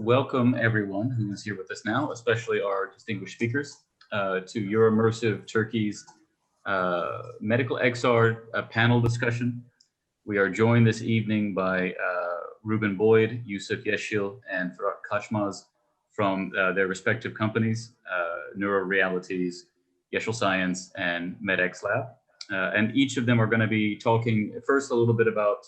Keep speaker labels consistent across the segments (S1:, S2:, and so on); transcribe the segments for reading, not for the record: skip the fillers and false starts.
S1: welcome everyone who's here with us now, especially our distinguished speakers, to Euromersive Turkey's Medical XR panel discussion. We are joined this evening by Ruben Boyd, Yusuf Yeşil, and Fırat Kaçmaz from their respective companies, Neurorealities, Yeşil Science, and MedX Lab. And each of them are going to be talking first a little bit about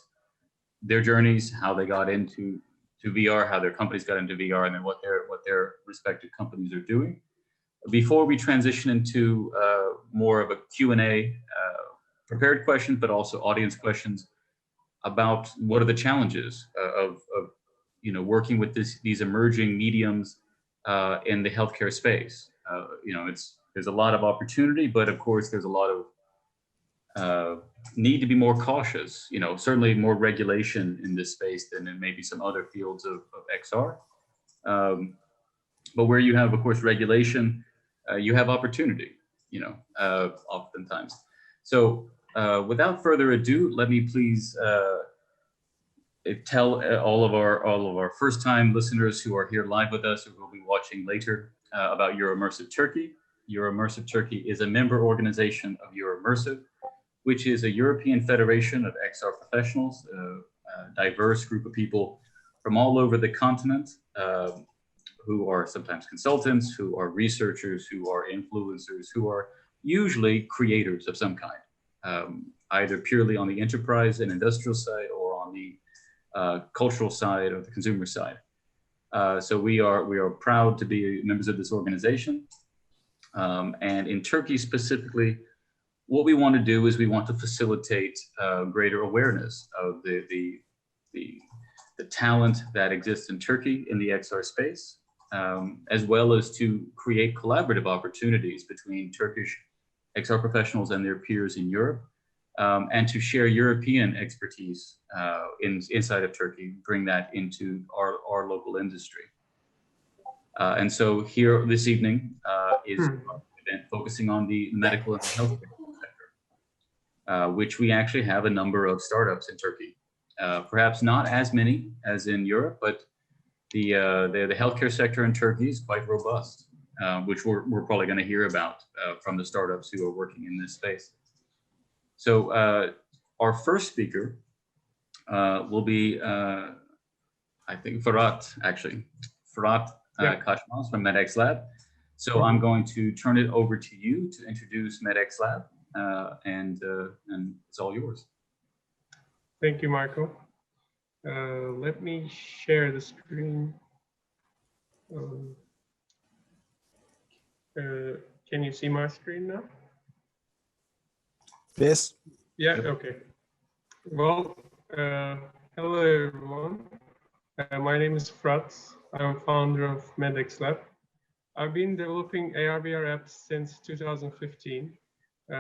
S1: their journeys, how they got into VR, how their companies got into VR, and then what their respective companies are doing. Before we transition into more of a Q&A, prepared questions, but also audience questions about what are the challenges of working with these emerging mediums in the healthcare space. There's a lot of opportunity, but of course there's a lot of need to be more cautious. Certainly more regulation in this space than in maybe some other fields of XR. But where you have, of course, regulation, you have opportunity. Oftentimes. So without further ado, let me please tell all of our first-time listeners who are here live with us, who will be watching later, about Euromersive Turkey. Euromersive Turkey is a member organization of Euromersive, which is a European federation of XR professionals, a diverse group of people from all over the continent, who are sometimes consultants, who are researchers, who are influencers, who are usually creators of some kind, either purely on the enterprise and industrial side or on the cultural side or the consumer side. So we are proud to be members of this organization. And in Turkey specifically, what we want to do is we want to facilitate greater awareness of the talent that exists in Turkey in the XR space, as well as to create collaborative opportunities between Turkish XR professionals and their peers in Europe, and to share European expertise inside of Turkey, bring that into our local industry. And so here this evening is an event focusing on the medical and healthcare sector, which we actually have a number of startups in Turkey. Perhaps not as many as in Europe, but the healthcare sector in Turkey is quite robust, which we're probably going to hear about from the startups who are working in this space. So our first speaker will be, I think, Fırat Kaçmaz from MedX Lab. So I'm going to turn it over to you to introduce MedX Lab, and it's all yours.
S2: Thank you, Michael. Let me share the screen. Can you see my screen now?
S3: Yes.
S2: Yeah, okay. Well, hello everyone. My name is Fırat. I'm founder of MedX Lab. I've been developing AR/VR apps since 2015.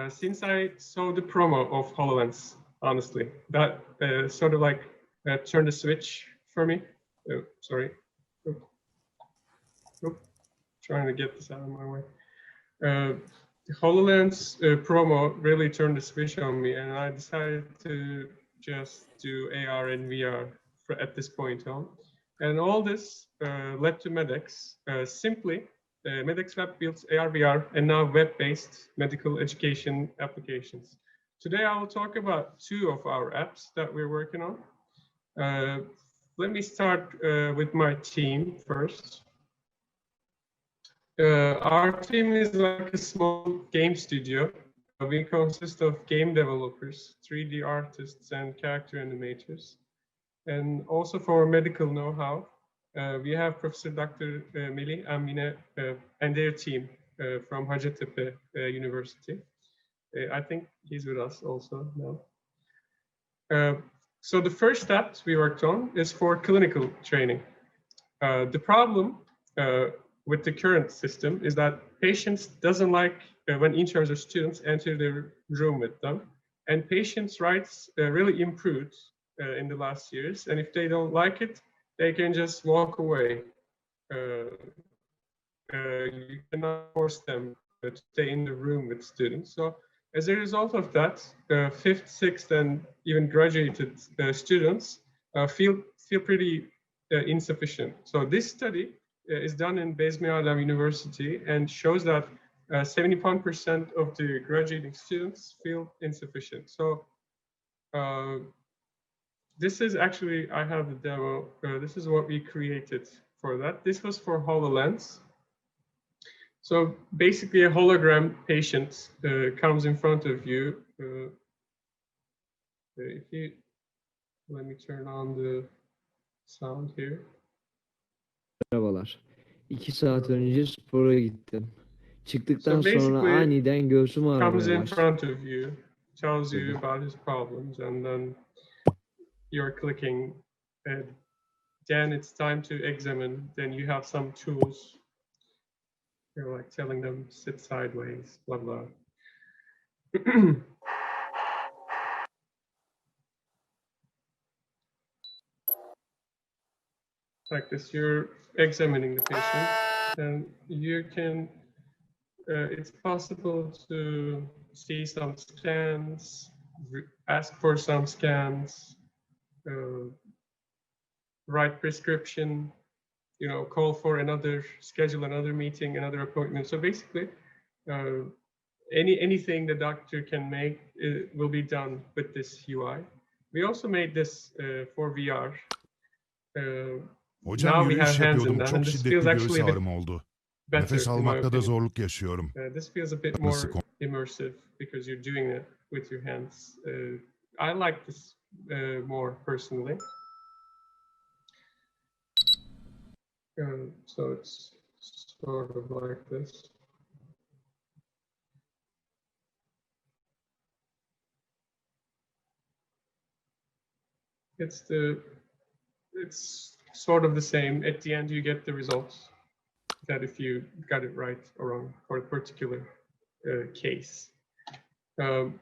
S2: Since I saw the promo of HoloLens, honestly, that sort of like turned the switch for me. Sorry. Trying to get this out of my way. The HoloLens promo really turned the switch on me, and I decided to just do AR and VR at this point on. And all this led to MedX. Simply, MedX Lab builds AR/VR and now web-based medical education applications. Today, I will talk about two of our apps that we're working on. Let me start with my team first. Our team is like a small game studio. We consist of game developers, 3D artists, and character animators. And also for medical know-how, we have Professor Dr. Melih Amine and their team from Hacettepe University. I think he's with us also now. So the first step we worked on is for clinical training. The problem with the current system is that patients doesn't like when interns or students enter their room with them. And patients' rights really improved in the last years. And if they don't like it, they can just walk away. You cannot force them to stay in the room with students. So as a result of that, fifth, sixth, and even graduated students feel pretty insufficient. So this study is done in Bezmi University and shows that 71% of the graduating students feel insufficient. So this is actually, I have the demo. This is what we created for that. This was for HoloLens. So basically a hologram patient comes in front of you. If you, let me turn on the sound here.
S3: Merhabalar. 2 saat önce spora gittim. Çıktıktan
S2: So
S3: sonra aniden göğsüm
S2: comes
S3: ağrımaya
S2: in
S3: başladı.
S2: front of you, tells you about his problems, and then you're clicking, and then it's time to examine. Then you have some tools. You're like telling them sit sideways, blah blah. Like this, you're examining the patient, and you can. It's possible to see some scans, ask for some scans, write prescription, call for schedule another meeting, another appointment. So basically, anything the doctor can make will be done with this UI. We also made this for VR.
S4: Hocam
S2: now we have
S4: yürüyüş
S2: hands in
S4: yapıyordum.
S2: that,
S4: Çok
S2: and this
S4: şiddetli
S2: feels
S4: göğüs
S2: actually a bit
S4: ağrım oldu.
S2: better,
S4: Nefes
S2: in my
S4: almakta da
S2: opinion.
S4: zorluk yaşıyorum.
S2: This feels a bit more immersive because you're doing it with your hands. I like this more personally. So it's sort of like this. It's sort of the same. At the end, you get the results that if you got it right or wrong for a particular case. Well,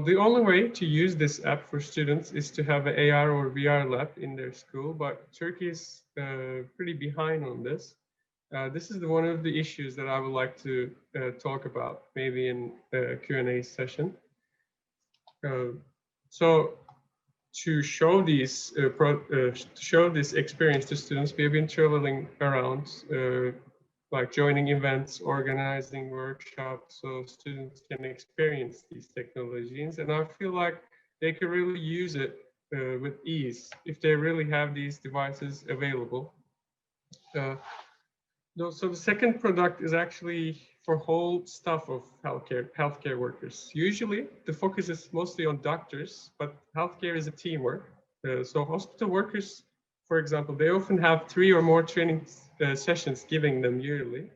S2: the only way to use this app for students is to have an AR or VR lab in their school, but Turkey is pretty behind on this. This is one of the issues that I would like to talk about, maybe in a Q&A session. So to show these show this experience to students, we have been traveling around, like joining events, organizing workshops, so students can experience these technologies. And I feel like they can really use it with ease if they really have these devices available. So the second product is actually for whole staff of healthcare workers. Usually the focus is mostly on doctors, but healthcare is a teamwork. So hospital workers, for example, they often have 3 or more training sessions giving them yearly,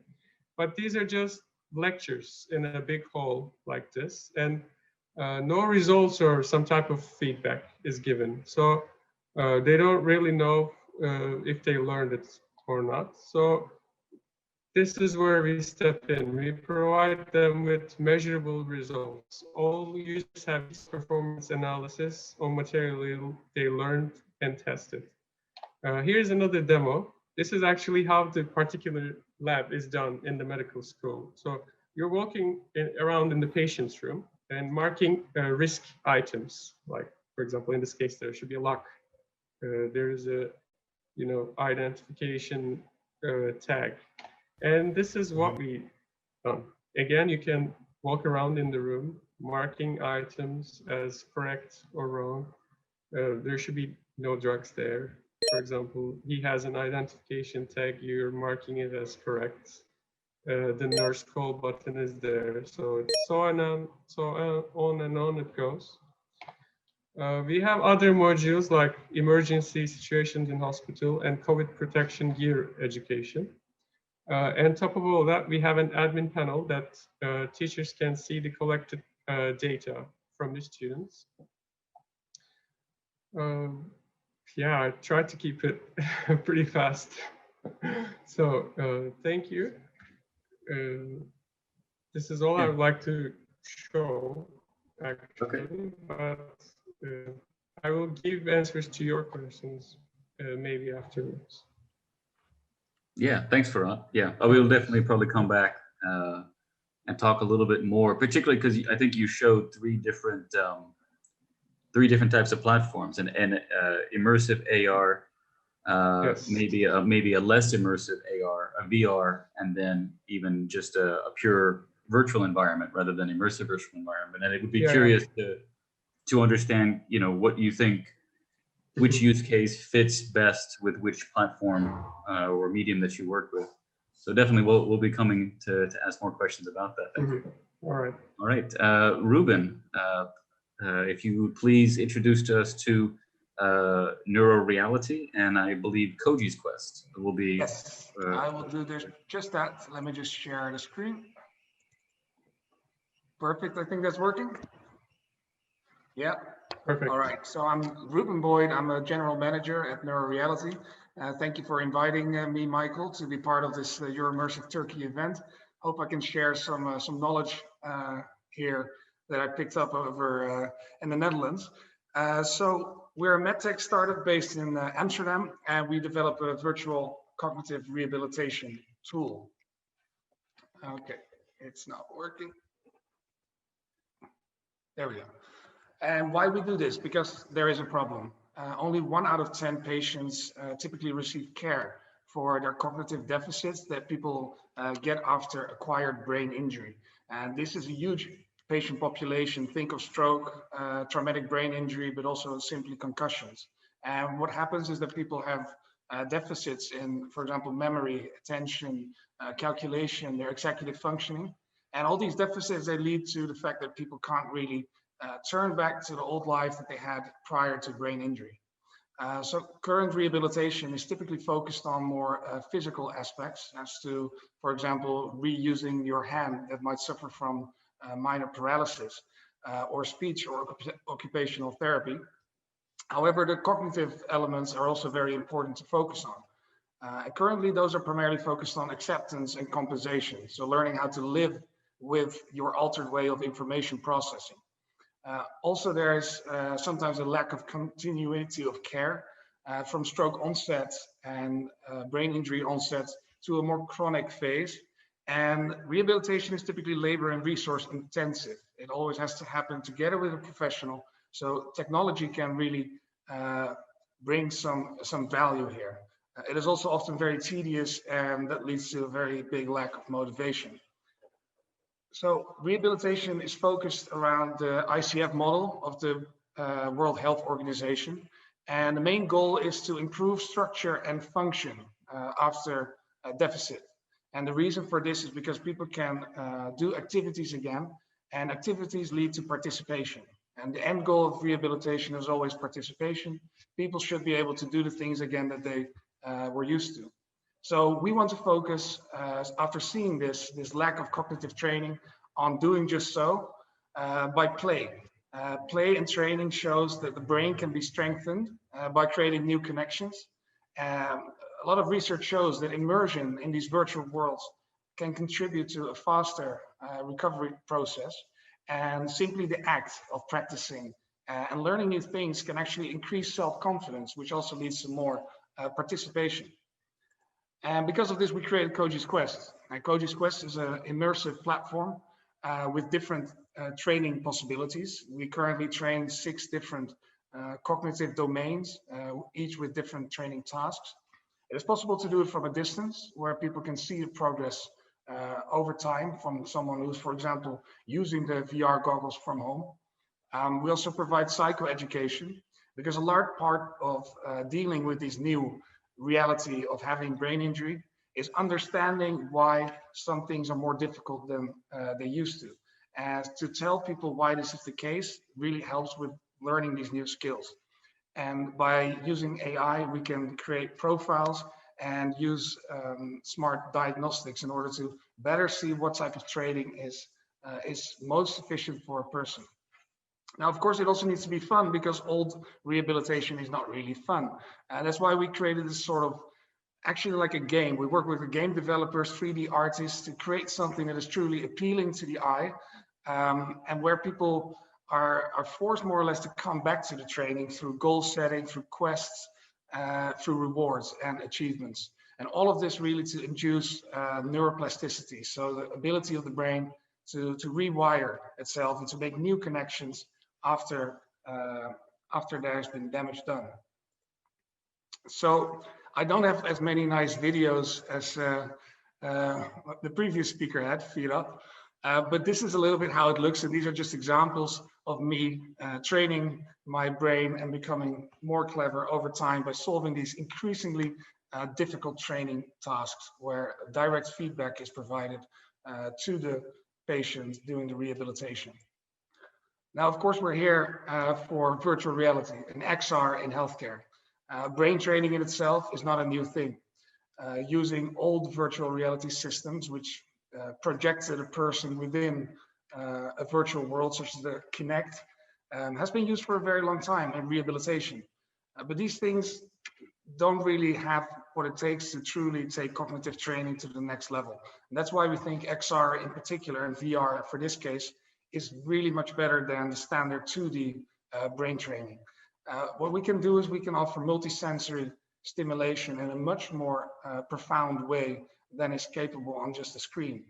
S2: but these are just lectures in a big hall like this, and no results or some type of feedback is given. So they don't really know if they learned it or not. So this is where we step in. We provide them with measurable results. All users have performance analysis on material they learned and tested. Here's another demo. This is actually how the particular lab is done in the medical school. So you're walking around in the patient's room and marking risk items. Like, for example, in this case, there should be a lock. There's a, identification tag. And this is what we done. Again, you can walk around in the room, marking items as correct or wrong. There should be no drugs there. For example, he has an identification tag, you're marking it as correct. The nurse call button is there. So it's so on and on it goes. We have other modules like emergency situations in hospital and COVID protection gear education. And top of all that, we have an admin panel that teachers can see the collected data from the students. Yeah, I tried to keep it pretty fast. So thank you. This is all I would like to show, actually. Okay. But I will give answers to your questions maybe afterwards.
S1: Yeah, thanks, Farhan. Yeah, I will definitely probably come back and talk a little bit more, particularly because I think you showed 3 different three different types of platforms, and immersive AR,
S2: Yes.
S1: maybe a less immersive AR, a VR, and then even just a pure virtual environment rather than immersive virtual environment. And it would be curious to understand, you know, what you think, which use case fits best with which platform or medium that you work with. So definitely we'll be coming to ask more questions about that. Thank you.
S2: All right.
S1: All right, Ruben, if you would please introduce to us to Neuroreality, and I believe Koji's Quest will be.
S4: Yes, I will do this, just that. Let me just share the screen. Perfect, I think that's working. Yeah.
S2: Perfect.
S4: All right, so I'm Ruben Boyd. I'm a general manager at Neuroreality. Thank you for inviting me, Michael, to be part of this Euromersive Turkey event. Hope I can share some knowledge here that I picked up over in the Netherlands. So we're a medtech startup based in Amsterdam, and we develop a virtual cognitive rehabilitation tool. Okay, it's not working. There we go. And why we do this? Because there is a problem. Only 1 out of 10 patients typically receive care for their cognitive deficits that people get after acquired brain injury. And this is a huge patient population. Think of stroke, traumatic brain injury, but also simply concussions. And what happens is that people have deficits in, for example, memory, attention, calculation, their executive functioning. And all these deficits, they lead to the fact that people can't really turn back to the old life that they had prior to brain injury. So current rehabilitation is typically focused on more physical aspects, as to, for example, reusing your hand that might suffer from minor paralysis, or speech or occupational therapy. However, the cognitive elements are also very important to focus on. And currently, those are primarily focused on acceptance and compensation. So learning how to live with your altered way of information processing. Also, there is sometimes a lack of continuity of care from stroke onset and brain injury onset to a more chronic phase. And rehabilitation is typically labor and resource intensive. It always has to happen together with a professional. So technology can really bring some value here. It is also often very tedious, and that leads to a very big lack of motivation. So rehabilitation is focused around the ICF model of the World Health Organization. And the main goal is to improve structure and function after a deficit. And the reason for this is because people can do activities again, and activities lead to participation. And the end goal of rehabilitation is always participation. People should be able to do the things again that they were used to. So we want to focus, after seeing this lack of cognitive training, on doing just so by play. Play and training shows that the brain can be strengthened by creating new connections. A lot of research shows that immersion in these virtual worlds can contribute to a faster recovery process. And simply the act of practicing and learning new things can actually increase self-confidence, which also leads to more participation. And because of this, we created Koji's Quest. And Koji's Quest is an immersive platform with different training possibilities. We currently train 6 different cognitive domains, each with different training tasks. It is possible to do it from a distance, where people can see the progress over time from someone who's, for example, using the VR goggles from home. We also provide psychoeducation, because a large part of dealing with this new reality of having brain injury is understanding why some things are more difficult than they used to. And to tell people why this is the case really helps with learning these new skills. And by using AI, we can create profiles and use smart diagnostics in order to better see what type of training is most efficient for a person. Now, of course, it also needs to be fun, because old rehabilitation is not really fun. And that's why we created this sort of, actually like a game. We work with the game developers, 3D artists, to create something that is truly appealing to the eye, and where people are forced more or less to come back to the training through goal setting, through quests, through rewards and achievements. And all of this really to induce neuroplasticity, so the ability of the brain to rewire itself and to make new connections after after there has been damage done. So I don't have as many nice videos as the previous speaker had, Fira, but this is a little bit how it looks, and these are just examples of me training my brain and becoming more clever over time by solving these increasingly difficult training tasks where direct feedback is provided to the patient doing the rehabilitation. Now, of course, we're here for virtual reality and XR in healthcare. Brain training in itself is not a new thing. Using old virtual reality systems, which projected a person within a virtual world, such as the Kinect, has been used for a very long time in rehabilitation. But these things don't really have what it takes to truly take cognitive training to the next level. And that's why we think XR in particular, and VR for this case, is really much better than the standard 2D brain training. What we can do is we can offer multisensory stimulation in a much more profound way than is capable on just a screen.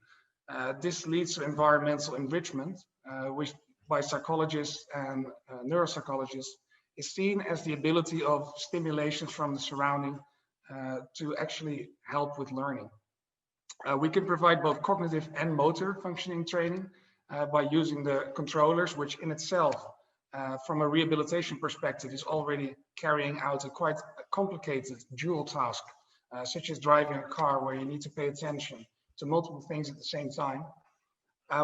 S4: This leads to environmental enrichment, which by psychologists and neuropsychologists is seen as the ability of stimulation from the surrounding to actually help with learning. We can provide both cognitive and motor functioning training by using the controllers, which in itself, from a rehabilitation perspective, is already carrying out a quite complicated dual task, such as driving a car where you need to pay attention to multiple things at the same time.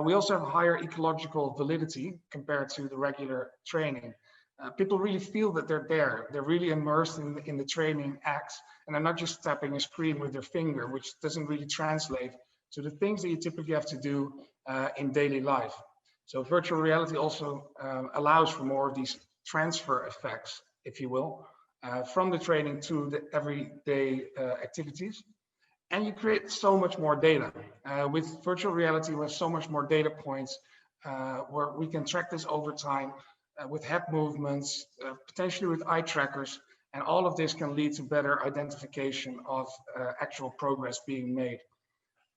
S4: We also have higher ecological validity compared to the regular training. People really feel that they're there. They're really immersed in the training acts, and they're not just tapping a screen with their finger, which doesn't really translate to the things that you typically have to do in daily life. So virtual reality also allows for more of these transfer effects, if you will, from the training to the everyday activities. And you create so much more data. With virtual reality, we have so much more data points where we can track this over time with head movements, potentially with eye trackers, and all of this can lead to better identification of actual progress being made.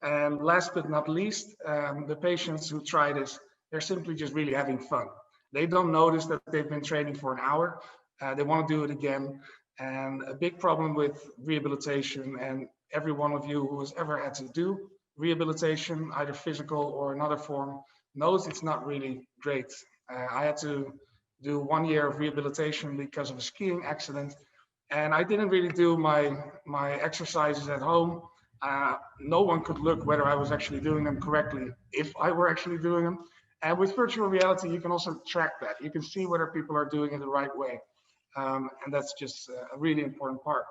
S4: And last but not least, the patients who try this, they're simply just really having fun. They don't notice that they've been training for an hour. They want to do it again. And a big problem with rehabilitation, and every one of you who has ever had to do rehabilitation, either physical or another form, knows it's not really great. I had to do 1 year of rehabilitation because of a skiing accident, and I didn't really do my exercises at home. No one could look whether I was actually doing them correctly, if I were actually doing them. And with virtual reality, you can also track that. You can see whether people are doing it the right way. And that's just a really important part.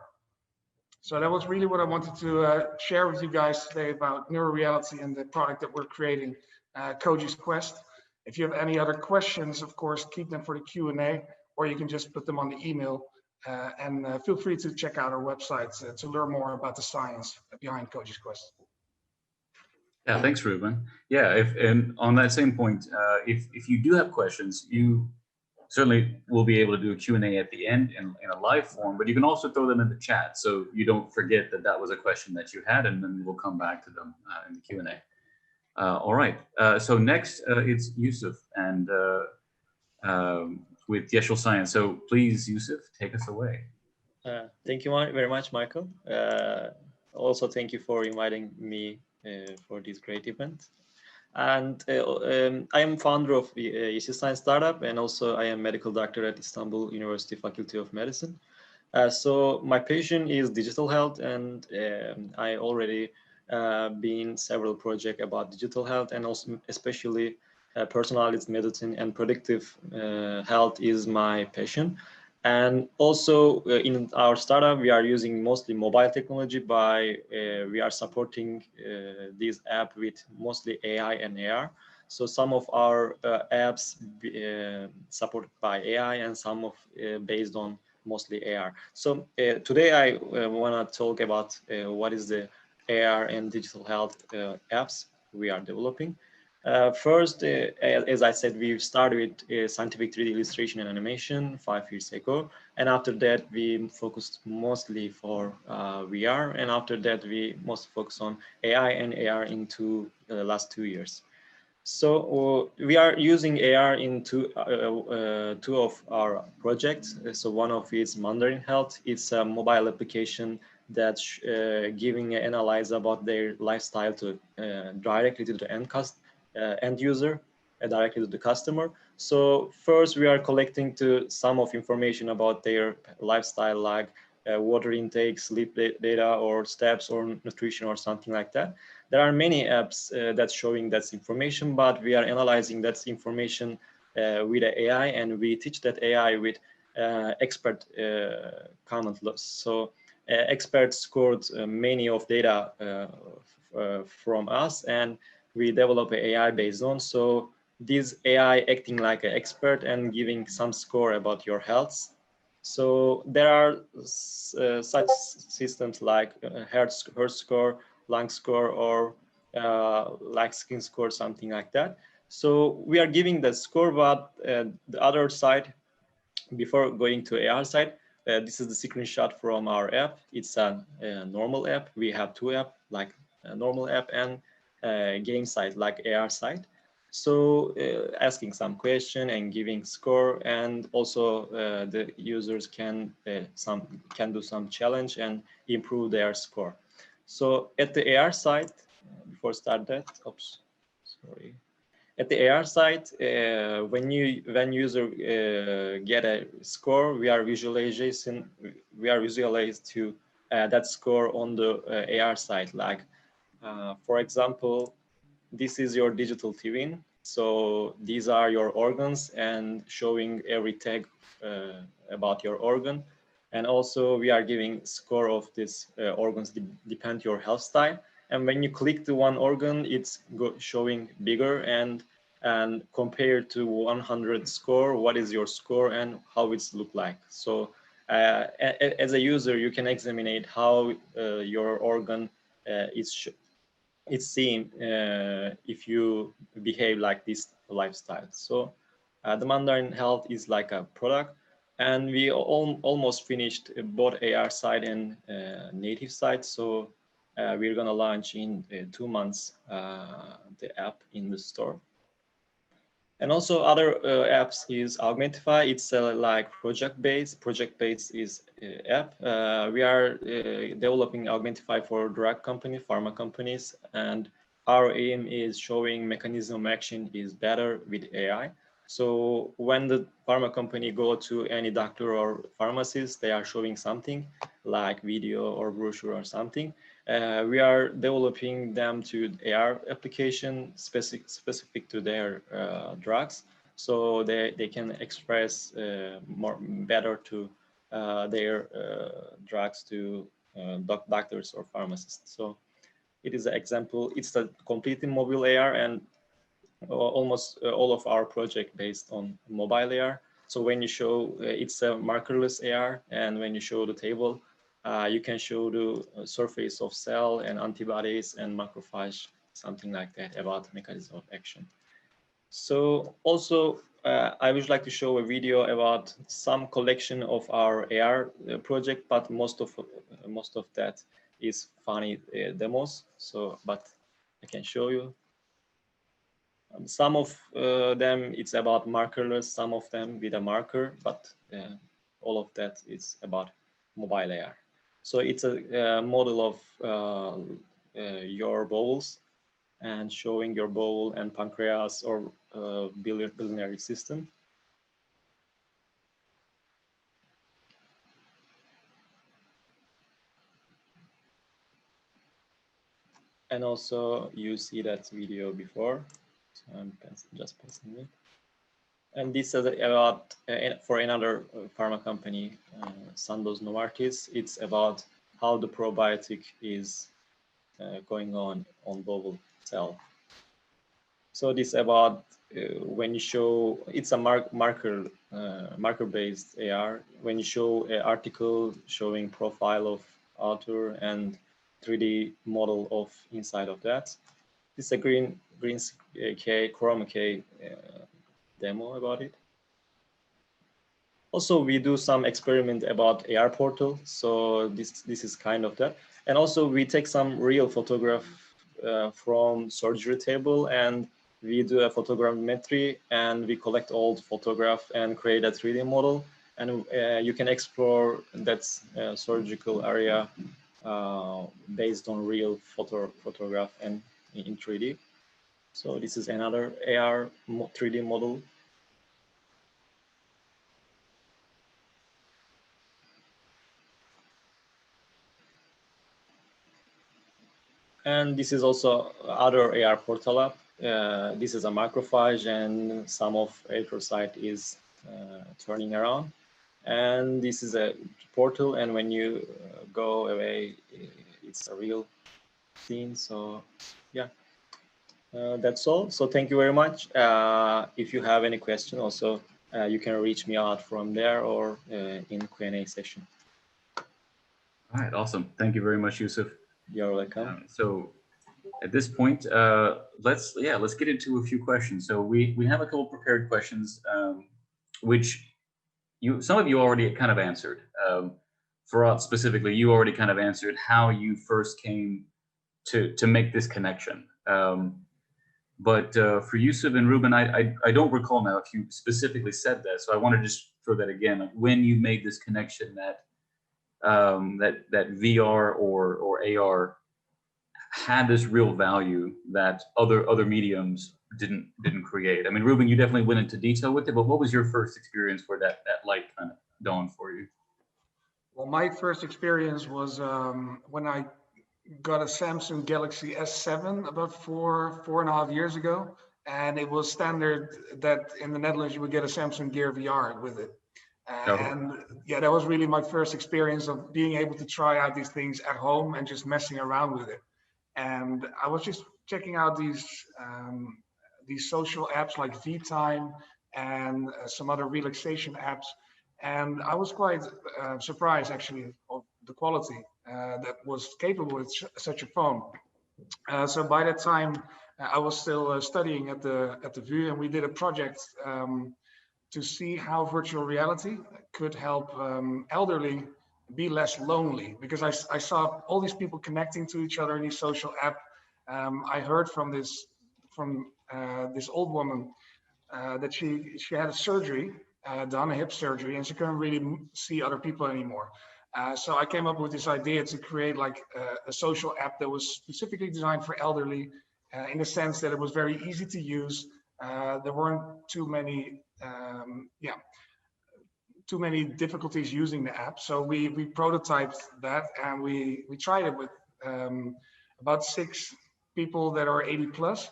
S4: So that was really what I wanted to share with you guys today about Neuroreality and the product that we're creating, Koji's Quest. If you have any other questions, of course, keep them for the Q&A, or you can just put them on the email. And feel free to check out our website to learn more about the science behind Koji's Quest.
S1: Yeah, thanks, Ruben. Yeah, and on that same point, if you do have questions, you certainly will be able to do a Q&A at the end in a live form, but you can also throw them in the chat so you don't forget that that was a question that you had, and then we'll come back to them in the Q&A. All right, so next it's Yusuf and with Yeshil Science. So please, Yusuf, take us away.
S5: Thank you very much, Michael. Also, thank you for inviting me for this great event. And I am founder of the Yeshil Science startup, and also I am medical doctor at Istanbul University Faculty of Medicine. So my passion is digital health, and I already been several projects about digital health, and also especially personalized medicine and predictive health is my passion. And also in our startup, we are using mostly mobile technology we are supporting this app with mostly AI and AR. So some of our apps supported by AI and some of based on mostly AR. So today I want to talk about what is the AR and digital health apps we are developing. First, as I said, we started with scientific 3D illustration and animation 5 years ago. And after that, we focused mostly for VR. And after that, we most focus on AI and AR into the last 2 years. So we are using AR in two of our projects. So one of it is Mandarin Health. It's a mobile application that's giving an analyze about their lifestyle to directly to the end user, directly to the customer. So first we are collecting some of information about their lifestyle, like water intake, sleep data, or steps, or nutrition, or something like that. There are many apps that's showing that information, but we are analyzing that information with AI, and we teach that AI with expert comment loss. So experts scored many of data from us, and we develop an AI based on. So this AI acting like an expert and giving some score about your health. So there are such systems like heart score, lung score, or like skin score, something like that. So we are giving the score, but the other side, before going to AR side, this is the screenshot from our app. It's a normal app. We have two apps, like a normal app and game side, like AR side. So asking some question and giving score, and also the users can do some challenge and improve their score. So at the AR side, before start that, oops, sorry. At the AR side, when user get a score, we are visualized to that score on the AR side. Like, for example, this is your digital twin. So these are your organs, and showing every tag about your organ. And also we are giving score of these organs depend your health style. And when you click the one organ, it's showing bigger, and compared to 100 score, what is your score and how it's look like. So as a user, you can examine how your organ is seen if you behave like this lifestyle. So the Mandarin Health is like a product, and we almost finished both AR side and native side. So we're gonna launch in 2 months the app in the store. And also other apps is Augmentify. It's like project-based. Project-based is app. We are developing Augmentify for drug company, pharma companies, and our aim is showing mechanism action is better with AI. So when the pharma company go to any doctor or pharmacist, they are showing something like video or brochure or something. We are developing them to AR application specific to their drugs, so they can express better to their drugs to doctors or pharmacists. So it is an example. It's a completely mobile AR, and almost all of our project based on mobile AR. So when you show, it's a markerless AR, and when you show the table, you can show the surface of cell and antibodies and macrophage, something like that, about mechanism of action. So also, I would like to show a video about some collection of our AR project, but most of that is funny demos. So, but I can show you. Some of them it's about markerless, some of them with a marker, but all of that is about mobile AR. So it's a model of your bowels, and showing your bowel and pancreas or biliary system. And also you see that video before, so I'm just passing it. And this is about, for another pharma company, Sandoz Novartis, it's about how the probiotic is going on bowel cell. So this about when you show, it's a marker-based AR. When you show an article showing profile of author and 3D model of inside of that. This is a green chroma key demo about it. Also, we do some experiment about AR portal. So this is kind of that. And also we take some real photograph from surgery table, and we do a photogrammetry and we collect old photograph and create a 3D model. And you can explore that surgical area based on real photograph and in 3D. So this is another AR 3D model. And this is also other AR portal app. This is a macrophage and some of erythrocyte is turning around. And this is a portal, and when you go away, it's a real scene. So yeah, that's all. So thank you very much. If you have any question also, you can reach me out from there or in Q&A session.
S1: All right, awesome. Thank you very much, Yusuf.
S5: You're welcome.
S1: So at this point, let's get into a few questions. So we have a couple prepared questions, which some of you already kind of answered. For us specifically, you already kind of answered how you first came to make this connection. But for Yusuf and Ruben, I don't recall now if you specifically said that. So I want to just throw that again. Like when you made this connection that that VR or AR had this real value that other mediums didn't create. I mean, Ruben, you definitely went into detail with it, but what was your first experience where that light kind of dawned for you?
S4: Well, my first experience was when I got a Samsung Galaxy S7 about four and a half years ago, and it was standard that in the Netherlands you would get a Samsung Gear VR with it. And yeah, that was really my first experience of being able to try out these things at home and just messing around with it. And I was just checking out these social apps like VTime and some other relaxation apps. And I was quite surprised actually of the quality that was capable with such a phone. So by that time, I was still studying at the VU, and we did a project to see how virtual reality could help elderly be less lonely, because I saw all these people connecting to each other in these social app. I heard from this old woman that she had a surgery done, a hip surgery, and she couldn't really see other people anymore. So I came up with this idea to create like a social app that was specifically designed for elderly, in the sense that it was very easy to use. There weren't too many difficulties using the app. So we prototyped that, and we tried it with about 6 people that are 80 plus.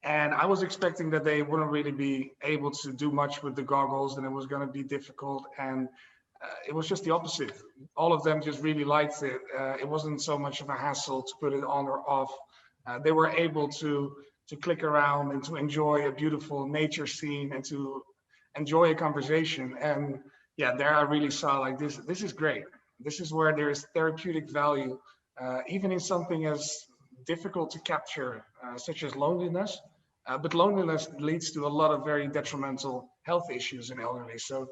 S4: And I was expecting that they wouldn't really be able to do much with the goggles, and it was going to be difficult. And it was just the opposite. All of them just really liked it. It wasn't so much of a hassle to put it on or off. They were able to click around and to enjoy a beautiful nature scene and to enjoy a conversation. And yeah, there I really saw like this is great. This is where there is therapeutic value, even in something as difficult to capture, such as loneliness. But loneliness leads to a lot of very detrimental health issues in elderly. So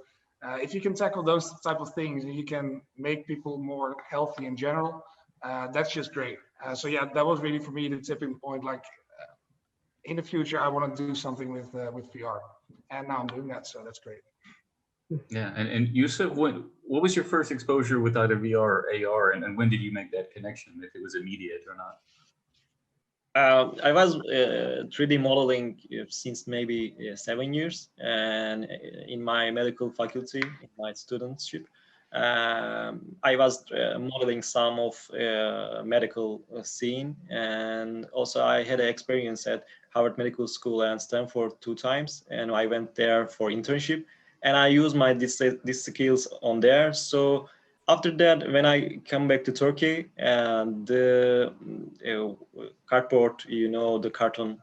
S4: if you can tackle those type of things and you can make people more healthy in general, that's just great. So yeah, that was really for me the tipping point. Like in the future, I want to do something with VR, and now I'm doing that. So that's great.
S1: Yeah, and Yusuf, what was your first exposure with either VR or AR, and when did you make that connection, if it was immediate or not?
S5: I was 3D modeling since maybe 7 years, and in my medical faculty, in my studentship, I was modeling some of medical scene, and also I had an experience at Harvard Medical School and Stanford 2 times, and I went there for internship, and I used my these skills on there. So after that, when I come back to Turkey, and the cardboard, you know, the carton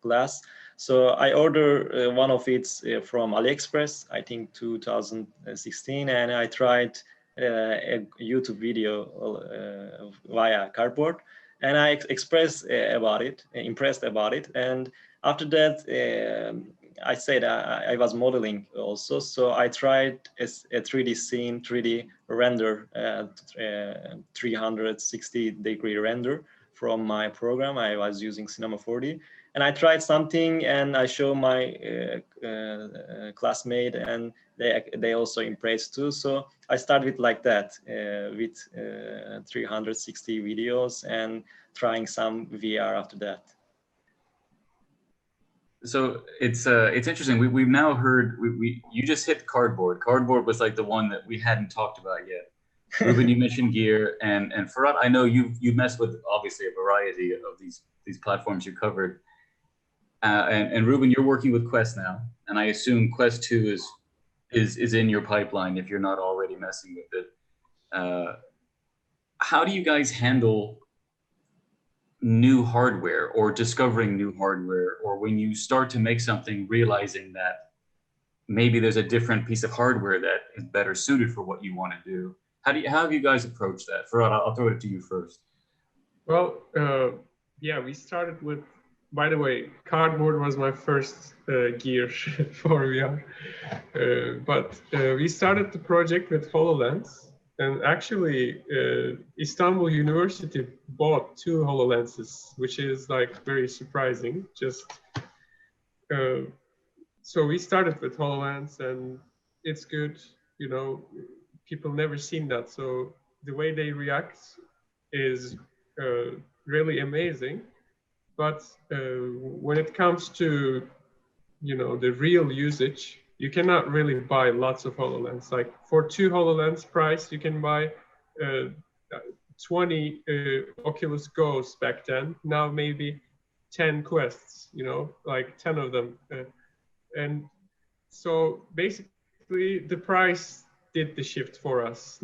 S5: glass. So I ordered one of it from AliExpress, I think 2016, and I tried a YouTube video via cardboard, and I impressed about it. And after that, I said I was modeling also, so I tried a 3D scene, 3D render, 360-degree render from my program. I was using Cinema 4D, and I tried something, and I show my classmate, and they also impressed too. So I started with like that, with 360 videos and trying some VR after that.
S1: So it's interesting. We've now heard you just hit cardboard. Cardboard was like the one that we hadn't talked about yet. Ruben, you mentioned gear, and Farad, I know you messed with obviously a variety of these platforms you covered. And Ruben, you're working with Quest now, and I assume Quest 2 is in your pipeline if you're not already messing with it. How do you guys handle new hardware or discovering new hardware, or when you start to make something, realizing that maybe there's a different piece of hardware that is better suited for what you want to do? How have you guys approached that? Farad, I'll throw it to you first.
S2: Well, yeah, we started with, by the way, cardboard was my first gear for VR. But we started the project with HoloLens, and actually Istanbul University bought 2 HoloLenses, which is like very surprising. So we started with HoloLens, and it's good, you know, people never seen that. So the way they react is really amazing. But when it comes to, you know, the real usage, you cannot really buy lots of HoloLens. Like for 2 HoloLens price, you can buy 20 Oculus Go's back then. Now maybe 10 Quests, you know, like 10 of them. And so basically the price did the shift for us.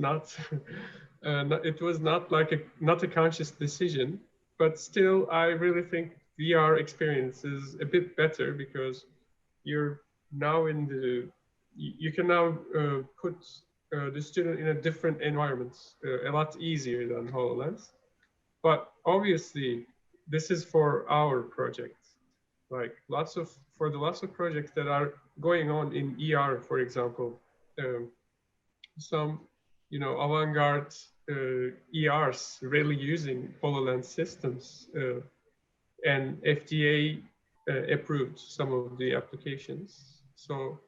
S2: It was not like not a conscious decision, but still I really think VR experience is a bit better because you're now you can now put the student in a different environment a lot easier than HoloLens. But obviously this is for our project. Like for the lots of projects that are going on in ER, for example, some, you know, avant-garde ERs really using HoloLens systems, and FDA approved some of the applications. So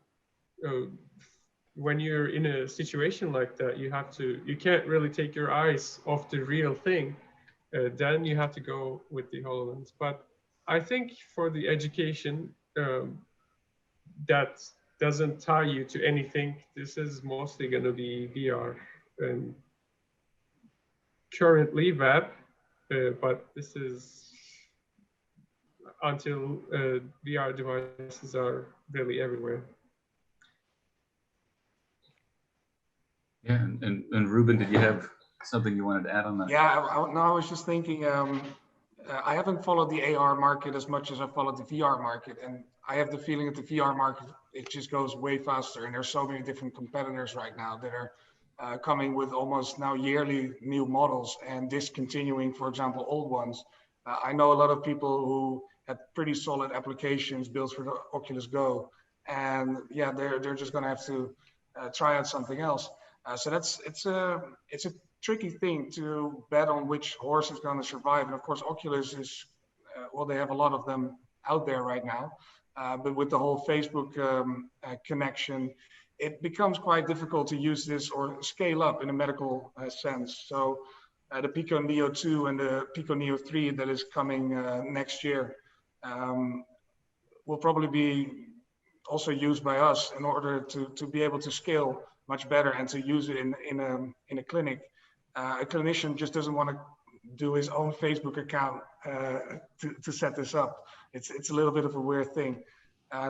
S2: when you're in a situation like that, you can't really take your eyes off the real thing. Then you have to go with the HoloLens. But I think for the education, that doesn't tie you to anything. This is mostly going to be VR and currently web, but this is until VR devices are really everywhere.
S1: Yeah, and Ruben, did you have something you wanted to add on that?
S4: Yeah, I was just thinking, I haven't followed the AR market as much as I followed the VR market, and I have the feeling that the VR market, it just goes way faster, and there's so many different competitors right now that are coming with almost now yearly new models and discontinuing, for example, old ones. I know a lot of people who had pretty solid applications built for the Oculus Go, and yeah, they're just going to have to try out something else. So it's a tricky thing to bet on which horse is going to survive. And of course, Oculus is, well, they have a lot of them out there right now. But with the whole Facebook connection, it becomes quite difficult to use this or scale up in a medical sense. So the Pico Neo 2 and the Pico Neo 3 that is coming next year will probably be also used by us in order to be able to scale much better and to use it in a clinic. A clinician just doesn't want to do his own Facebook account to set this up. It's a little bit of a weird thing.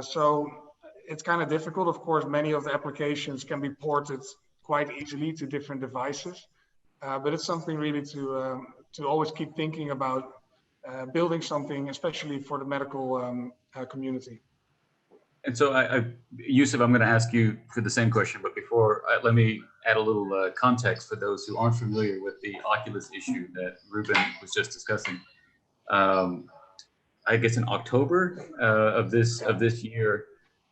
S4: So it's kind of difficult. Of course, many of the applications can be ported quite easily to different devices, but it's something really to always keep thinking about building something, especially for the medical community.
S1: And so, Yusuf, I'm going to ask you for the same question, but before, let me add a little context for those who aren't familiar with the Oculus issue that Ruben was just discussing. I guess in October of this year,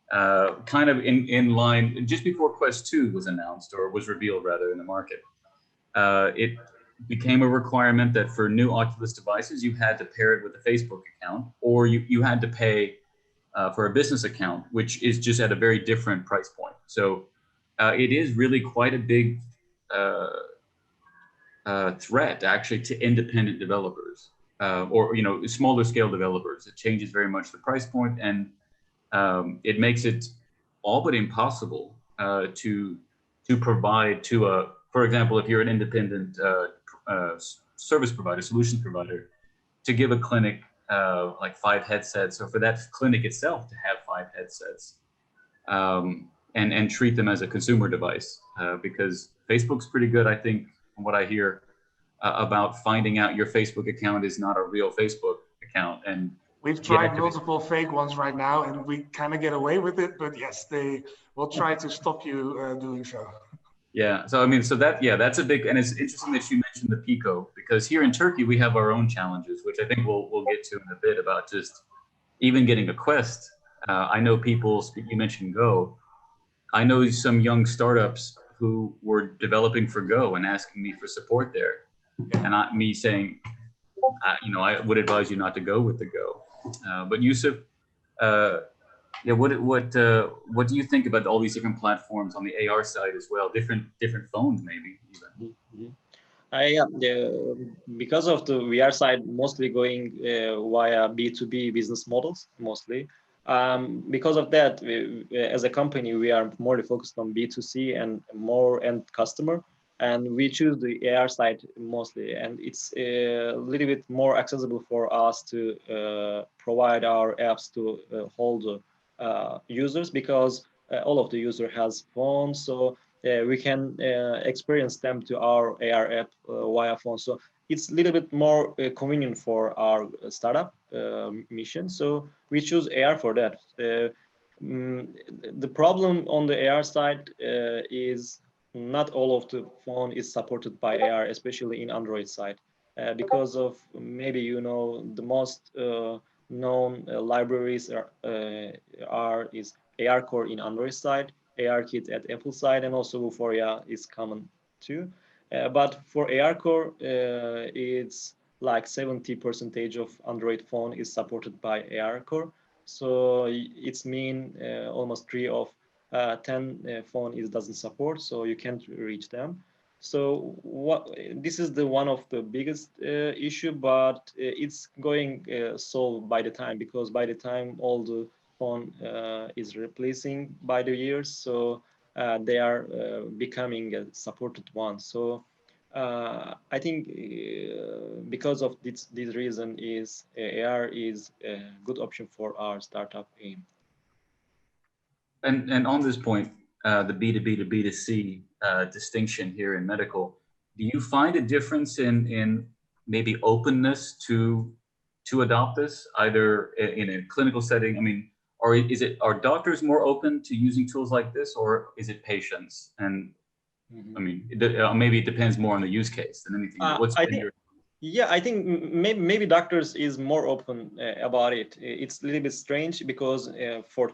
S1: kind of in line, just before Quest 2 was announced or was revealed rather in the market, became a requirement that for new Oculus devices, you had to pair it with a Facebook account, or you had to pay for a business account, which is just at a very different price point. So it is really quite a big threat actually to independent developers or smaller scale developers. It changes very much the price point, and it makes it all but impossible to provide to a, for example, if you're an independent service provider, solutions provider, to give a clinic like 5 headsets, or for that clinic itself to have 5 headsets, and treat them as a consumer device, because Facebook's pretty good, I think, from what I hear, about finding out your Facebook account is not a real Facebook account. And
S4: we've tried multiple fake ones right now, and we kind of get away with it. But yes, they will try to stop you doing so.
S1: Yeah. So I mean, so that, yeah, that's a big, and it's interesting that you mentioned the Pico, because here in Turkey we have our own challenges, which I think we'll get to in a bit, about just even getting a Quest. I know people. You mentioned Go. I know some young startups who were developing for Go and asking me for support there, and me saying, I would advise you not to go with the Go. But Yusuf, yeah, what do you think about all these different platforms on the AR side as well? Different phones, maybe even.
S5: Because of the VR side, mostly going via B2B business models, mostly. Because of that, as a company, we are more focused on B2C and more end customer, and we choose the AR side mostly, and it's a little bit more accessible for us to provide our apps to hold users, because all of the user has phones, so we can experience them to our AR app via phone. So it's a little bit more convenient for our startup mission. So we choose AR for that. The problem on the AR side is not all of the phone is supported by AR, especially in Android side, because of maybe the most known libraries is AR Core in Android side, ARKit at Apple side, and also Vuforia is common too. But for AR Core, it's like 70% of Android phone is supported by AR Core. So it's mean almost 3 of 10 phone doesn't support, so you can't reach them. So this is the one of the biggest issue, but it's going solved by the time, because by the time all the phone is replacing by the years, so they are becoming a supported one. So I think because of this reason is AR is a good option for our startup aim.
S1: And on this point, the B2B to B2C distinction here in medical, do you find a difference in maybe openness to adopt this, either in a clinical setting? I mean, or are doctors more open to using tools like this, or is it patients? And I mean, maybe it depends more on the use case than anything.
S5: I think maybe doctors is more open about it. It's a little bit strange because for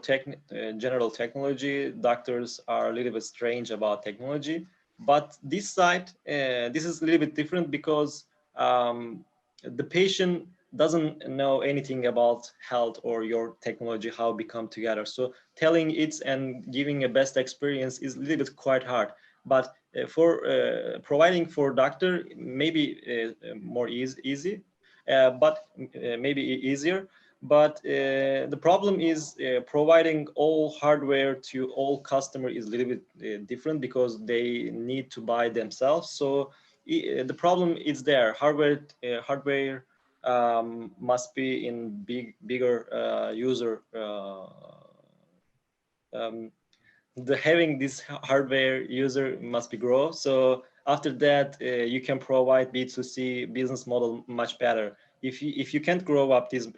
S5: general technology, doctors are a little bit strange about technology. But this side, this is a little bit different, because the patient doesn't know anything about health or your technology, how we come together. So telling it and giving a best experience is a little bit quite hard. But for providing for doctor, maybe more easy, but maybe easier. But the problem is providing all hardware to all customer is a little bit different, because they need to buy themselves. So the problem is there. Hardware must be in bigger user. Having this hardware user must be grow. So after that, you can provide B2C business model much better. If you can't grow up this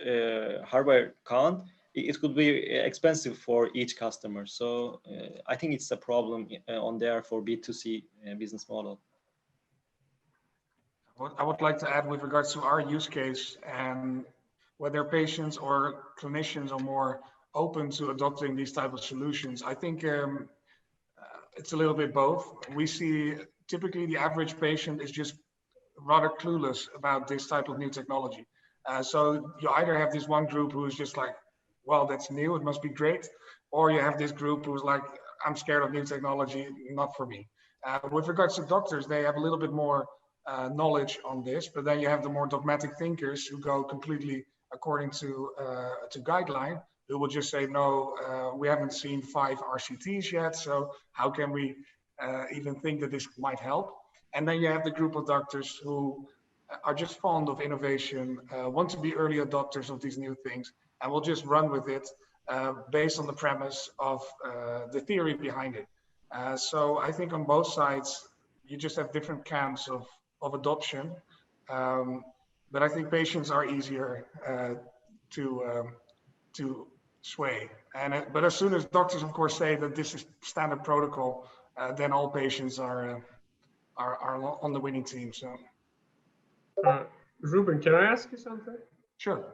S5: hardware count, it could be expensive for each customer. So I think it's a problem on there for B2C business model.
S4: What I would like to add with regards to our use case, and whether patients or clinicians are more open to adopting these type of solutions, I think it's a little bit both. We see typically the average patient is just rather clueless about this type of new technology. So you either have this one group who is just like, well, that's new, it must be great. Or you have this group who's like, I'm scared of new technology, not for me. With regards to doctors, they have a little bit more knowledge on this, but then you have the more dogmatic thinkers who go completely according to guideline, who will just say, no, we haven't seen 5 RCTs yet, so how can we even think that this might help? And then you have the group of doctors who are just fond of innovation, want to be early adopters of these new things, and will just run with it based on the premise of the theory behind it. So I think on both sides, you just have different camps of adoption. But I think patients are easier to sway. But as soon as doctors, of course, say that this is standard protocol, then all patients are on the winning team. So,
S2: Ruben, can I ask you something?
S4: Sure.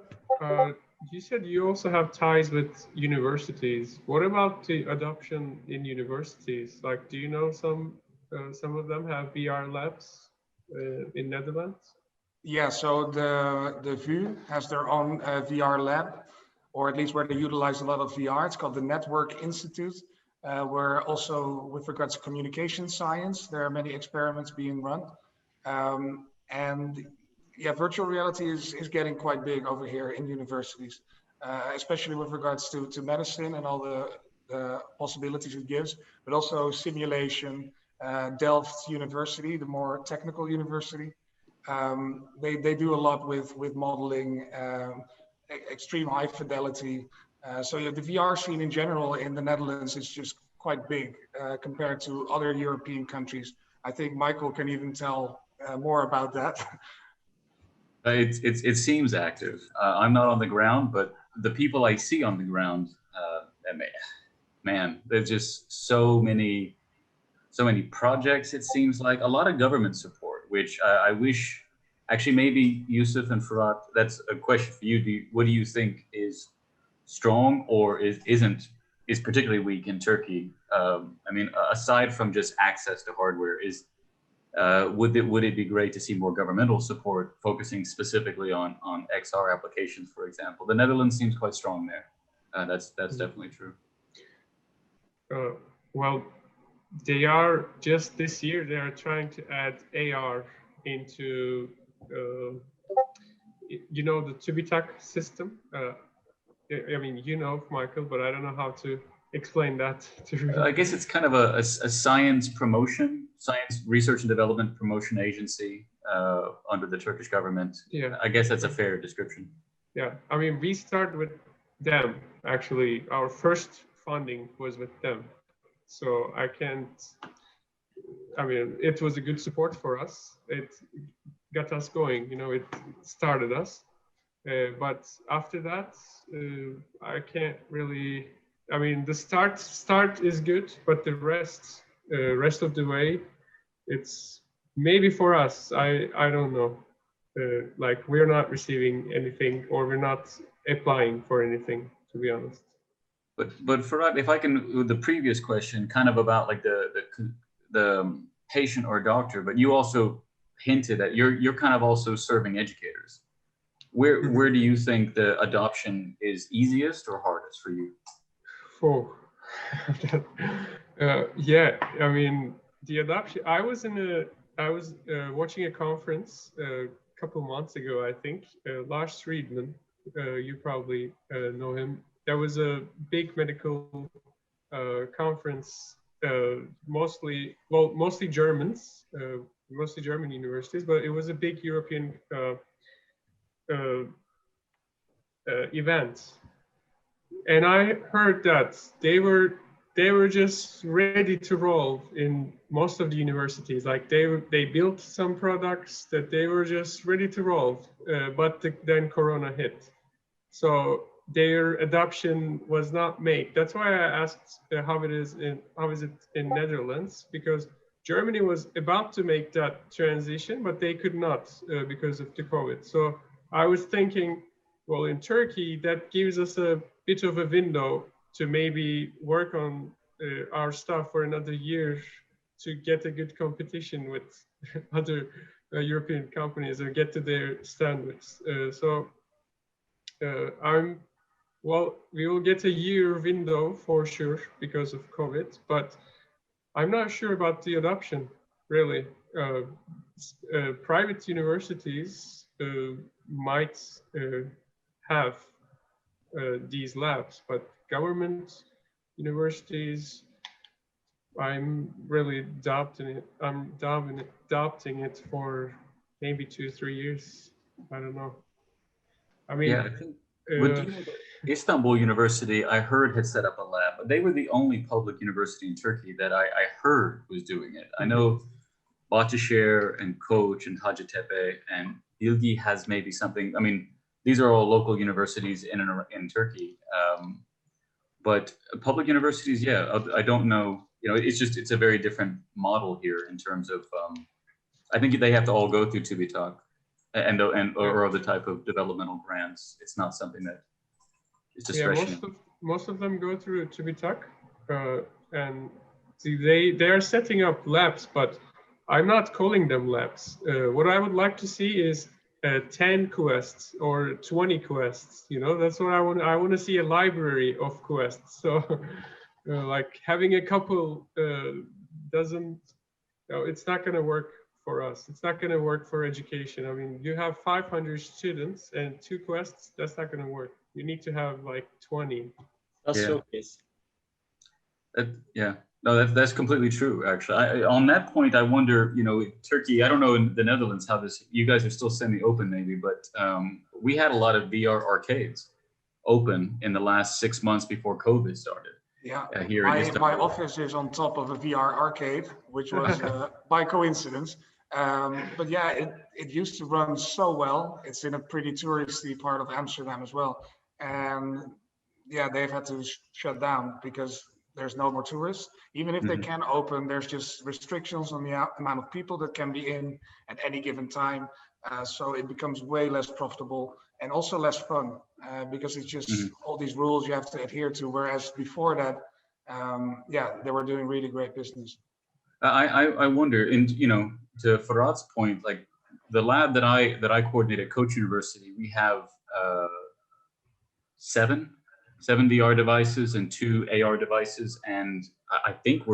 S2: You said you also have ties with universities. What about the adoption in universities? Like, do you know some of them have VR labs in Netherlands?
S4: Yeah, so the VU has their own VR lab, or at least where they utilize a lot of VR. It's called the Network Institute, where also with regards to communication science, there are many experiments being run. And yeah, virtual reality is getting quite big over here in universities, especially with regards to medicine and all the possibilities it gives, but also simulation. Delft University, the more technical university, they do a lot with modeling, extreme high fidelity. So yeah, the VR scene in general in the Netherlands is just quite big compared to other European countries. I think Michael can even tell more about that.
S1: It seems active. I'm not on the ground, but the people I see on the ground, man, there's just so many projects. It seems like a lot of government support, which I wish. Actually, maybe Yusuf and Farhat, that's a question for you. What do you think is strong or is particularly weak in Turkey? I mean, aside from just access to hardware, would it be great to see more governmental support focusing specifically on XR applications, for example? The Netherlands seems quite strong there. That's definitely true.
S2: Well, they are just this year, they are trying to add AR into, you know, the TÜBİTAK system. I mean, you know, Michael, but I don't know how to explain that to you.
S1: I guess it's kind of a science research and development promotion agency under the Turkish government.
S2: Yeah.
S1: I guess that's a fair description.
S2: Yeah, I mean, we started with them, actually. Our first funding was with them. So it was a good support for us. It got us going, you know, it started us. But after that, I can't really, I mean, the start is good, but the rest of the way, it's maybe for us, I don't know. Like, we're not receiving anything, or we're not applying for anything, to be honest.
S1: But Farhat, if I can, with the previous question, kind of about like the patient or doctor, but you also hinted that you're kind of also serving educators. Where do you think the adoption is easiest or hardest for you?
S2: Oh, yeah. I mean, the adoption. I was watching a conference a couple months ago, I think. Lars Friedman, you probably know him. There was a big medical conference, mostly Germans, mostly German universities, but it was a big European event. And I heard that they were just ready to roll in most of the universities. Like they built some products that they were just ready to roll, but then Corona hit. So their adoption was not made. That's why I asked how is it in Netherlands, because Germany was about to make that transition, but they could not because of the COVID. So I was thinking, well, in Turkey, that gives us a bit of a window to maybe work on our stuff for another year to get a good competition with other European companies get to their standards. Well, we will get a year window for sure because of COVID, but I'm not sure about the adoption, really. Private universities might have these labs, but government universities, I'm really doubting it. I'm doubting it for maybe 2-3 years. I don't know. I mean,
S1: Yeah, I think with Istanbul University, I heard had set up a lab, but they were the only public university in Turkey that I heard was doing it. I know Bahçeşehir and Koç and Hacettepe and Bilgi has maybe something. I mean, these are all local universities in Turkey. But public universities, yeah, I don't know. You know, it's a very different model here in terms of. I think they have to all go through TÜBİTAK or other type of developmental grants. It's not something that is discretionary.
S2: Yeah, most of them go through TÜBİTAK, and see, they are setting up labs, but I'm not calling them labs. What I would like to see is 10 quests or 20 quests. You know, that's what I want. I want to see a library of quests. So, like having a couple doesn't. No, it's not going to work for us. It's not going to work for education. I mean, you have 500 students and 2 quests. That's not going to work. You need to have like 20.
S5: That's
S1: Yeah.
S5: showcase.
S1: Yeah, no, that's completely true. Actually, on that point, I wonder, you know, Turkey. I don't know in the Netherlands how this. You guys are still semi-open, maybe, but we had a lot of VR arcades open in the last 6 months before COVID started.
S4: Yeah,
S1: here in Istanbul.
S4: my office is on top of a VR arcade, which was by coincidence. But yeah, it used to run so well. It's in a pretty touristy part of Amsterdam as well. And yeah, they've had to shut down because there's no more tourists. Even if they can open, there's just restrictions on the amount of people that can be in at any given time. So it becomes way less profitable and also less fun because it's just all these rules you have to adhere to. Whereas before that, yeah, they were doing really great business.
S1: I wonder, and you know, to Farad's point, like the lab that I coordinate at Koç University, we have 7 VR devices and 2 AR devices, and I think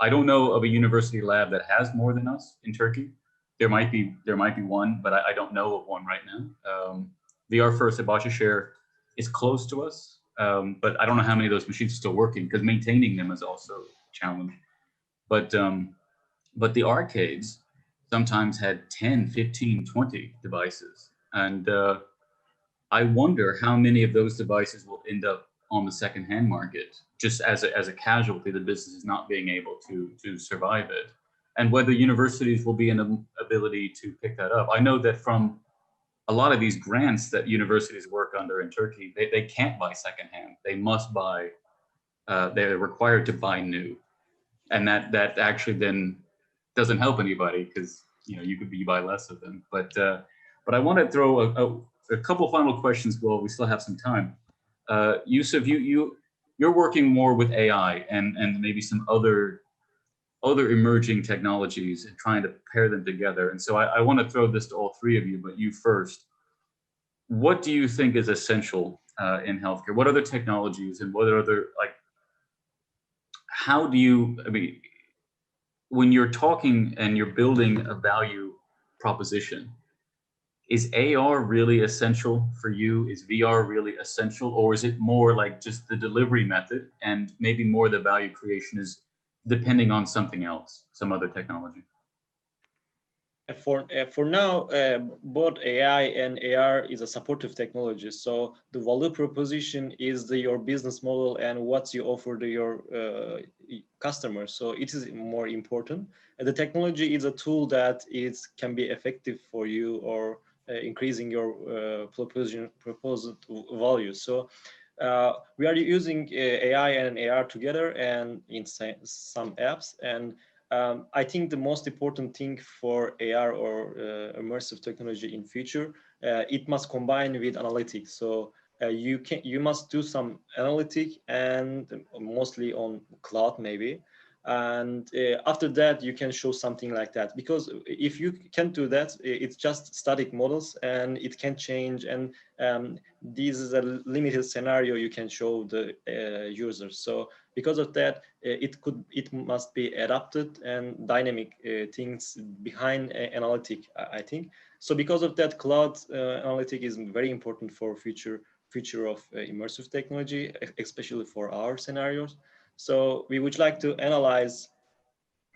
S1: I don't know of a university lab that has more than us in Turkey. There might be one, but I don't know of one right now. VR First at Bahçeşehir is close to us, but I don't know how many of those machines are still working because maintaining them is also a challenge. But the arcades sometimes had 10, 15, 20 devices, and I wonder how many of those devices will end up on the secondhand market, just as a casualty. The business is not being able to survive it, and whether universities will be an ability to pick that up. I know that from a lot of these grants that universities work under in Turkey, they can't buy secondhand. They must buy. They're required to buy new, and that actually then doesn't help anybody because you buy less of them. But I want to throw a couple final questions while we still have some time. Yusuf, you're working more with AI and maybe some other emerging technologies and trying to pair them together. And so I want to throw this to all 3 of you, but you first. What do you think is essential in healthcare? What other technologies and what other, like, how do you, I mean, when you're talking and you're building a value proposition, is AR really essential for you? Is VR really essential? Or is it more like just the delivery method and maybe more the value creation is depending on something else, some other technology?
S5: For now, both AI and AR is a supportive technology. So the value proposition is your business model and what you offer to your customers. So it is more important. And the technology is a tool that can be effective for you or increasing your proposed value. So we are using AI and AR together and in some apps. And I think the most important thing for AR or immersive technology in future, it must combine with analytics. So you must do some analytic and mostly on cloud maybe, And after that, you can show something like that. Because if you can't do that, it's just static models and it can change. And this is a limited scenario you can show the users. So because of that, it must be adapted and dynamic things behind analytic, I think. So because of that, cloud analytic is very important for future of immersive technology, especially for our scenarios. So we would like to analyze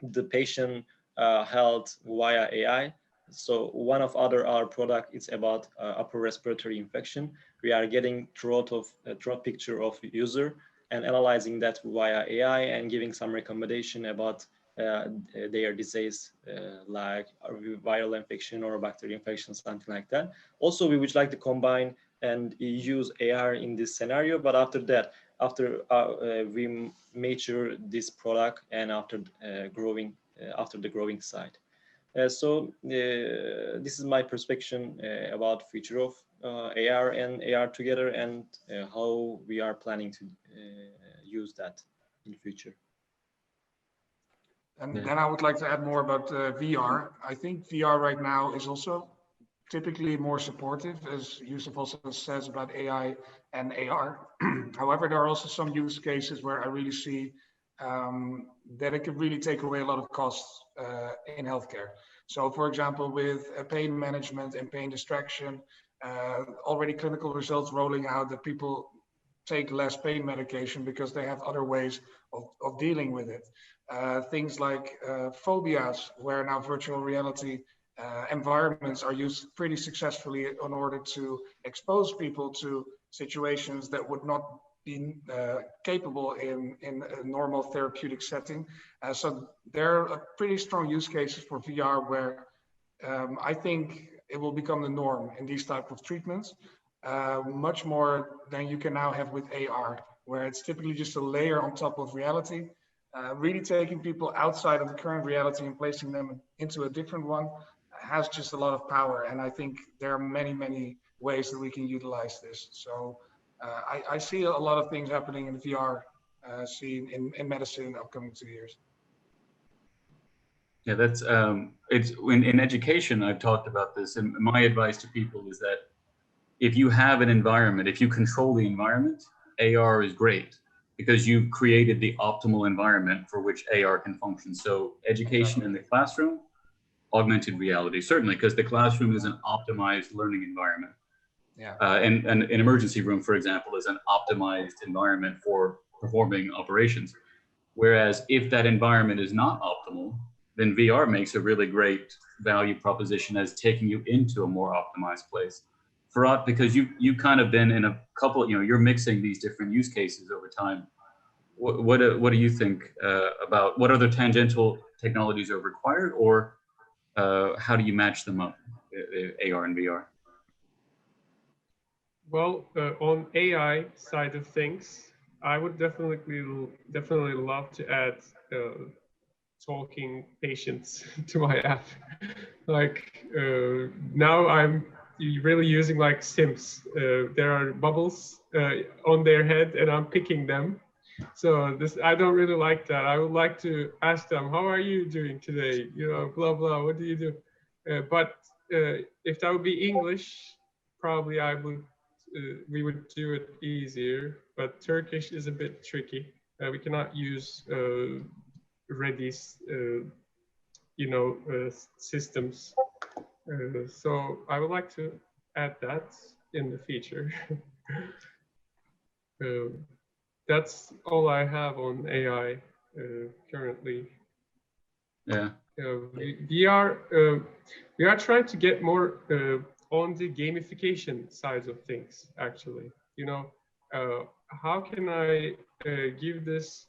S5: the patient health via AI. So one of our product is about upper respiratory infection. We are getting throat picture of user and analyzing that via AI and giving some recommendation about their disease, like viral infection or bacterial infection, something like that. Also, we would like to combine and use AR in this scenario, but after that, after we mature this product and after growing, after the growing side. So this is my perspective about future of AR and AR together and how we are planning to use that in future.
S4: And then I would like to add more about VR. I think VR right now is also typically more supportive, as Yusuf also says about AI and AR. However, there are also some use cases where I really see that it could really take away a lot of costs in healthcare. So for example, with pain management and pain distraction, already clinical results rolling out that people take less pain medication because they have other ways of dealing with it. Things like phobias, where now virtual reality environments are used pretty successfully in order to expose people to situations that would not be capable in a normal therapeutic setting. So there are pretty strong use cases for VR where I think it will become the norm in these type of treatments, much more than you can now have with AR, where it's typically just a layer on top of reality, really taking people outside of the current reality and placing them into a different one has just a lot of power. And I think there are many, many ways that we can utilize this. So I see a lot of things happening in the VR scene in medicine in the upcoming 2 years.
S1: Yeah, that's it's in education. I've talked about this, and my advice to people is that if you have an environment, if you control the environment, AR is great because you've created the optimal environment for which AR can function. So education in the classroom, augmented reality, certainly, because the classroom is an optimized learning environment.
S4: Yeah.
S1: And an emergency room, for example, is an optimized environment for performing operations. Whereas if that environment is not optimal, then VR makes a really great value proposition as taking you into a more optimized place. Farhat, because you've kind of been in a couple, you're mixing these different use cases over time. What do you think about what other tangential technologies are required, or how do you match them up, AR and VR?
S2: Well, on AI side of things, I would definitely love to add talking patients to my app. Like now I'm really using like Sims. There are bubbles on their head and I'm picking them. So this, I don't really like that. I would like to ask them, how are you doing today? Blah, blah, what do you do? But if that would be English, probably we would do it easier, but Turkish is a bit tricky. We cannot use Redis, systems. So I would like to add that in the future. That's all I have on AI currently.
S1: Yeah.
S2: We are trying to get more on the gamification side of things. Actually, how can I give this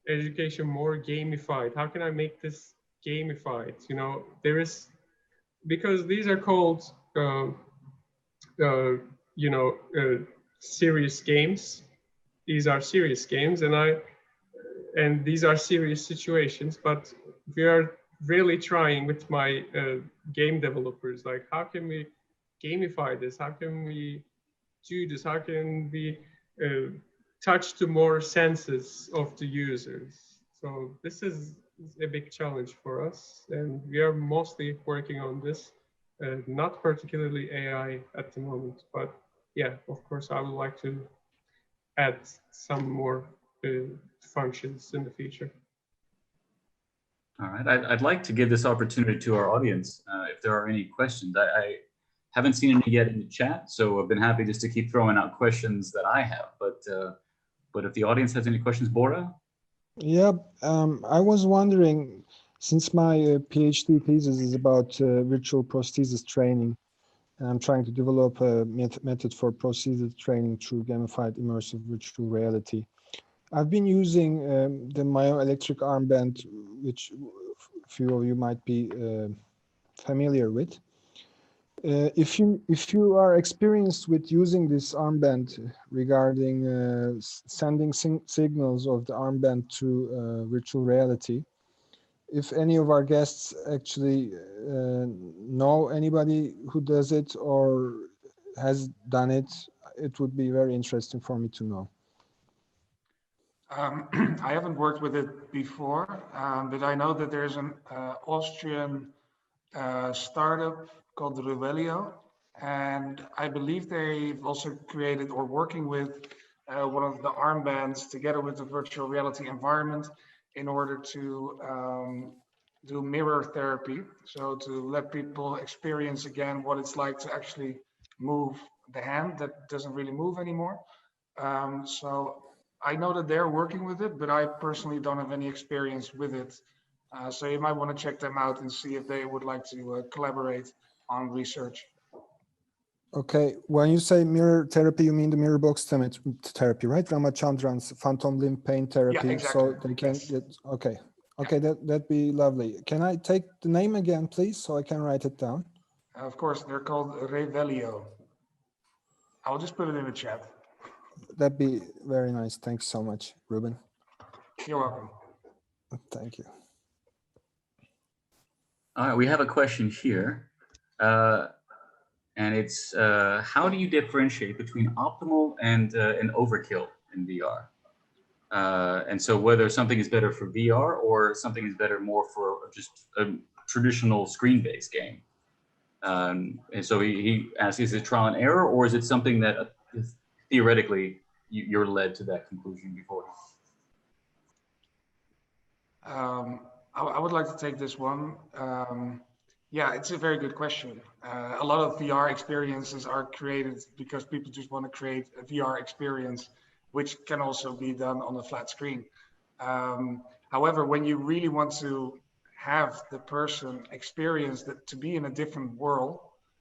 S2: education more gamified? How can I make this gamified? There is, because these are called serious games. These are serious games, and these are serious situations, but we are really trying with my game developers, like, how can we gamify this? How can we do this? How can we touch the more senses of the users? So this is a big challenge for us, and we are mostly working on this, not particularly AI at the moment, but yeah, of course, I would like to add some more functions in the future.
S1: All right, I'd like to give this opportunity to our audience if there are any questions. I haven't seen any yet in the chat, so I've been happy just to keep throwing out questions that I have. But if the audience has any questions, Bora?
S6: Yeah, I was wondering, since my PhD thesis is about virtual prosthesis training, and I'm trying to develop a method for prosthesis training through gamified immersive virtual reality. I've been using the myoelectric armband, which few of you might be familiar with. If you are experienced with using this armband regarding sending signals of the armband to virtual reality, if any of our guests actually know anybody who does it or has done it, it would be very interesting for me to know.
S4: I haven't worked with it before, but I know that there's an Austrian startup called Neuroreality, and I believe they've also created or working with one of the armbands together with the virtual reality environment in order to do mirror therapy. So to let people experience again what it's like to actually move the hand that doesn't really move anymore. So I know that they're working with it, but I personally don't have any experience with it. So you might want to check them out and see if they would like to collaborate on research.
S6: Okay, when you say mirror therapy, you mean the mirror box therapy, right? Ramachandran's phantom limb pain therapy.
S4: Yeah, exactly.
S6: So they can
S4: Yes.
S6: get, okay. Okay, that'd be lovely. Can I take the name again, please, so I can write it down?
S4: Of course, they're called Revelio. I'll just put it in the chat.
S6: That'd be very nice. Thanks so much, Ruben.
S4: You're welcome.
S6: Thank you.
S1: All right, we have a question here. And it's, how do you differentiate between optimal and an overkill in VR? And so whether something is better for VR or something is better more for just a traditional screen-based game. And so he asks, is it trial and error, or is it something that theoretically you're led to that conclusion beforehand?
S4: I would like to take this one. Yeah, it's a very good question. A lot of VR experiences are created because people just want to create a VR experience, which can also be done on a flat screen. However, when you really want to have the person experience that to be in a different world,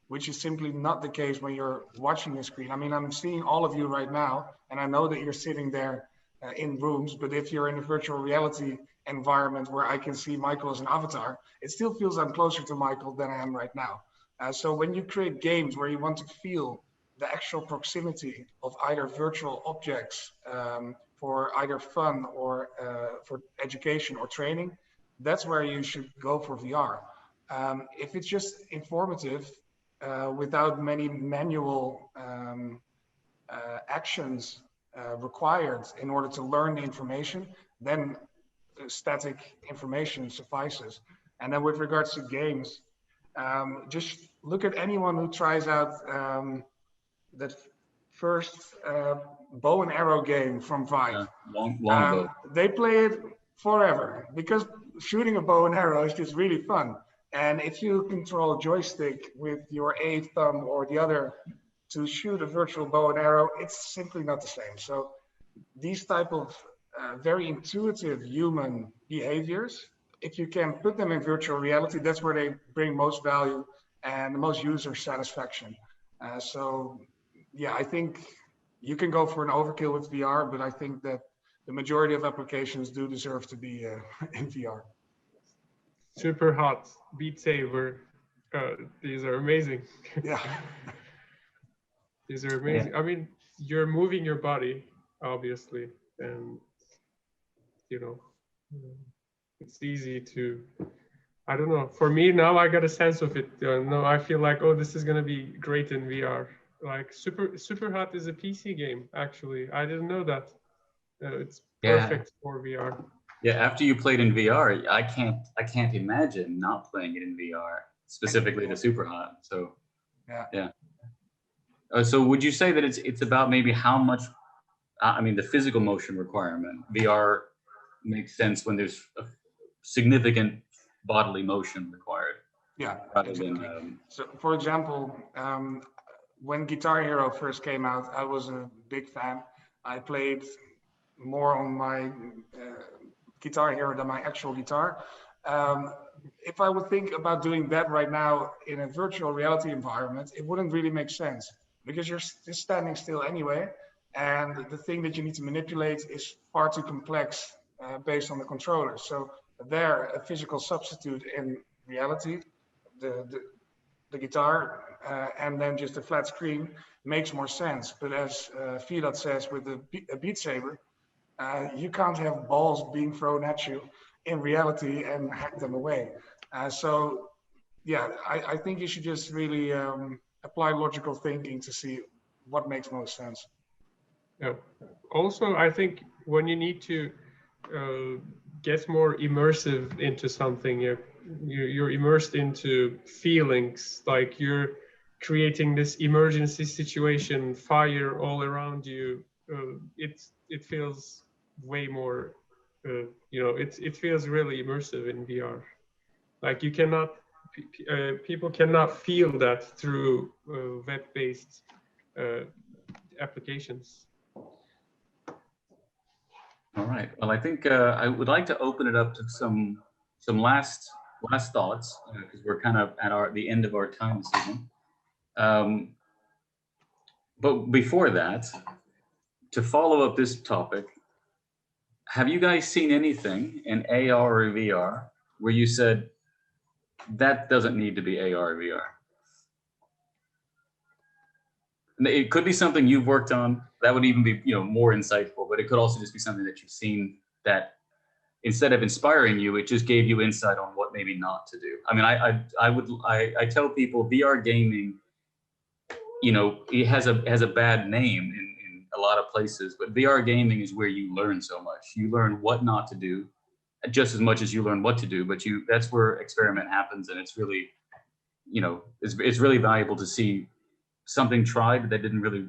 S4: which is simply not the case when you're watching a screen. I mean, I'm seeing all of you right now, and I know that you're sitting there in rooms, but if you're in a virtual reality environment where I can see Michael as an avatar, it still feels I'm closer to Michael than I am right now. So when you create games where you want to feel the actual proximity of either virtual objects for either fun or for education or training, that's where you should go for VR. If it's just informative without many manual actions required in order to learn the information, then static information suffices. And then with regards to games, just look at anyone who tries out that first bow and arrow game from Vive.
S1: Long ago.
S4: They play it forever because shooting a bow and arrow is just really fun. And if you control a joystick with your A thumb or the other to shoot a virtual bow and arrow, it's simply not the same. So these type of very intuitive human behaviors, if you can put them in virtual reality, that's where they bring most value and the most user satisfaction. So yeah, I think you can go for an overkill with VR, but I think that the majority of applications do deserve to be in VR.
S2: Super hot, Beat Saber. These are amazing.
S4: Yeah.
S2: These are amazing.
S1: Yeah.
S2: I mean, you're moving your body, obviously, and you know, it's easy to, I don't know. For me now, I got a sense of it. No, I feel like, oh, this is gonna be great in VR. Like Super Hot is a PC game, actually. I didn't know that. It's perfect for VR.
S1: Yeah, after you played in VR, I can't imagine not playing it in VR, specifically the super hot. So
S4: Yeah.
S1: so would you say that it's about maybe how much? I mean, the physical motion requirement. VR makes sense when there's a significant bodily motion required,
S4: Yeah,
S1: rather
S4: exactly.
S1: than
S4: So, for example, when Guitar Hero first came out, I was a big fan. I played more on my Guitar Hero than my actual guitar. If I would think about doing that right now in a virtual reality environment, it wouldn't really make sense because you're just standing still anyway. And the thing that you need to manipulate is far too complex based on the controller. So there, a physical substitute in reality, the, the guitar, and then just a flat screen makes more sense. But as Fiat says with a Beat Saber, you can't have balls being thrown at you in reality and hack them away. So yeah, I think you should just really apply logical thinking to see what makes most sense.
S2: Yeah. Also, I think when you need to get more immersive into something, you're immersed into feelings, like you're creating this emergency situation, fire all around you. It feels way more, it feels really immersive in VR. Like you cannot, people cannot feel that through web-based applications.
S1: All right. Well, I think I would like to open it up to some last thoughts because we're kind of at the end of our time this evening. But before that, to follow up this topic, have you guys seen anything in AR or VR where you said that doesn't need to be AR or VR? It could be something you've worked on that would even be more insightful, but it could also just be something that you've seen that instead of inspiring you, it just gave you insight on what maybe not to do. I mean, I tell people VR gaming, it has a bad name in a lot of places, but VR gaming is where you learn so much. You learn what not to do just as much as you learn what to do, but that's where experiment happens. And it's really, it's really valuable to see something tried that didn't really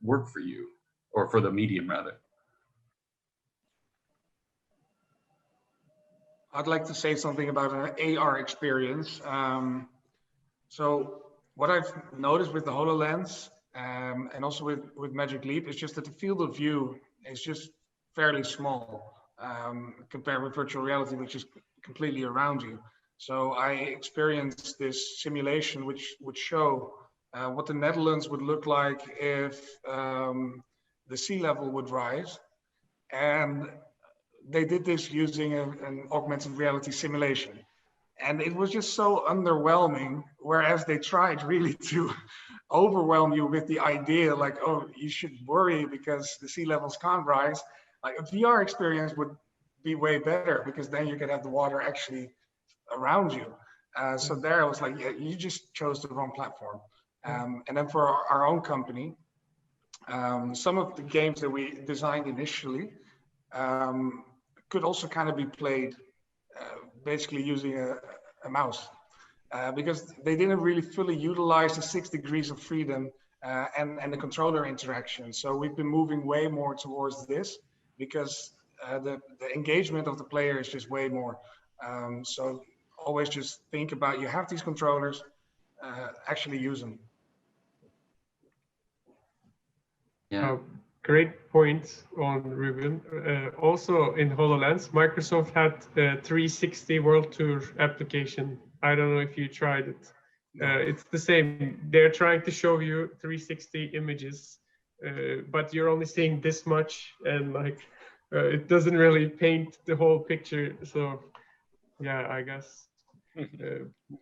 S1: work for you or for the medium rather.
S4: I'd like to say something about an AR experience. So what I've noticed with the HoloLens and also with Magic Leap is just that the field of view is just fairly small compared with virtual reality, which is completely around you. So I experienced this simulation which would show what the Netherlands would look like if the sea level would rise. And they did this using an augmented reality simulation. And it was just so underwhelming, whereas they tried really to overwhelm you with the idea like, oh, you should worry because the sea levels can't rise. Like a VR experience would be way better because then you could have the water actually around you. So there I was like, yeah, you just chose the wrong platform. And then for our own company, some of the games that we designed initially could also kind of be played basically using a mouse because they didn't really fully utilize the 6 degrees of freedom and the controller interaction. So we've been moving way more towards this because the engagement of the player is just way more. So always just think about, you have these controllers, actually use them.
S1: Yeah.
S2: Great point on Ruben. Also in HoloLens, Microsoft had a 360 World Tour application. I don't know if you tried it. It's the same. They're trying to show you 360 images, but you're only seeing this much, and like it doesn't really paint the whole picture. So yeah, I guess.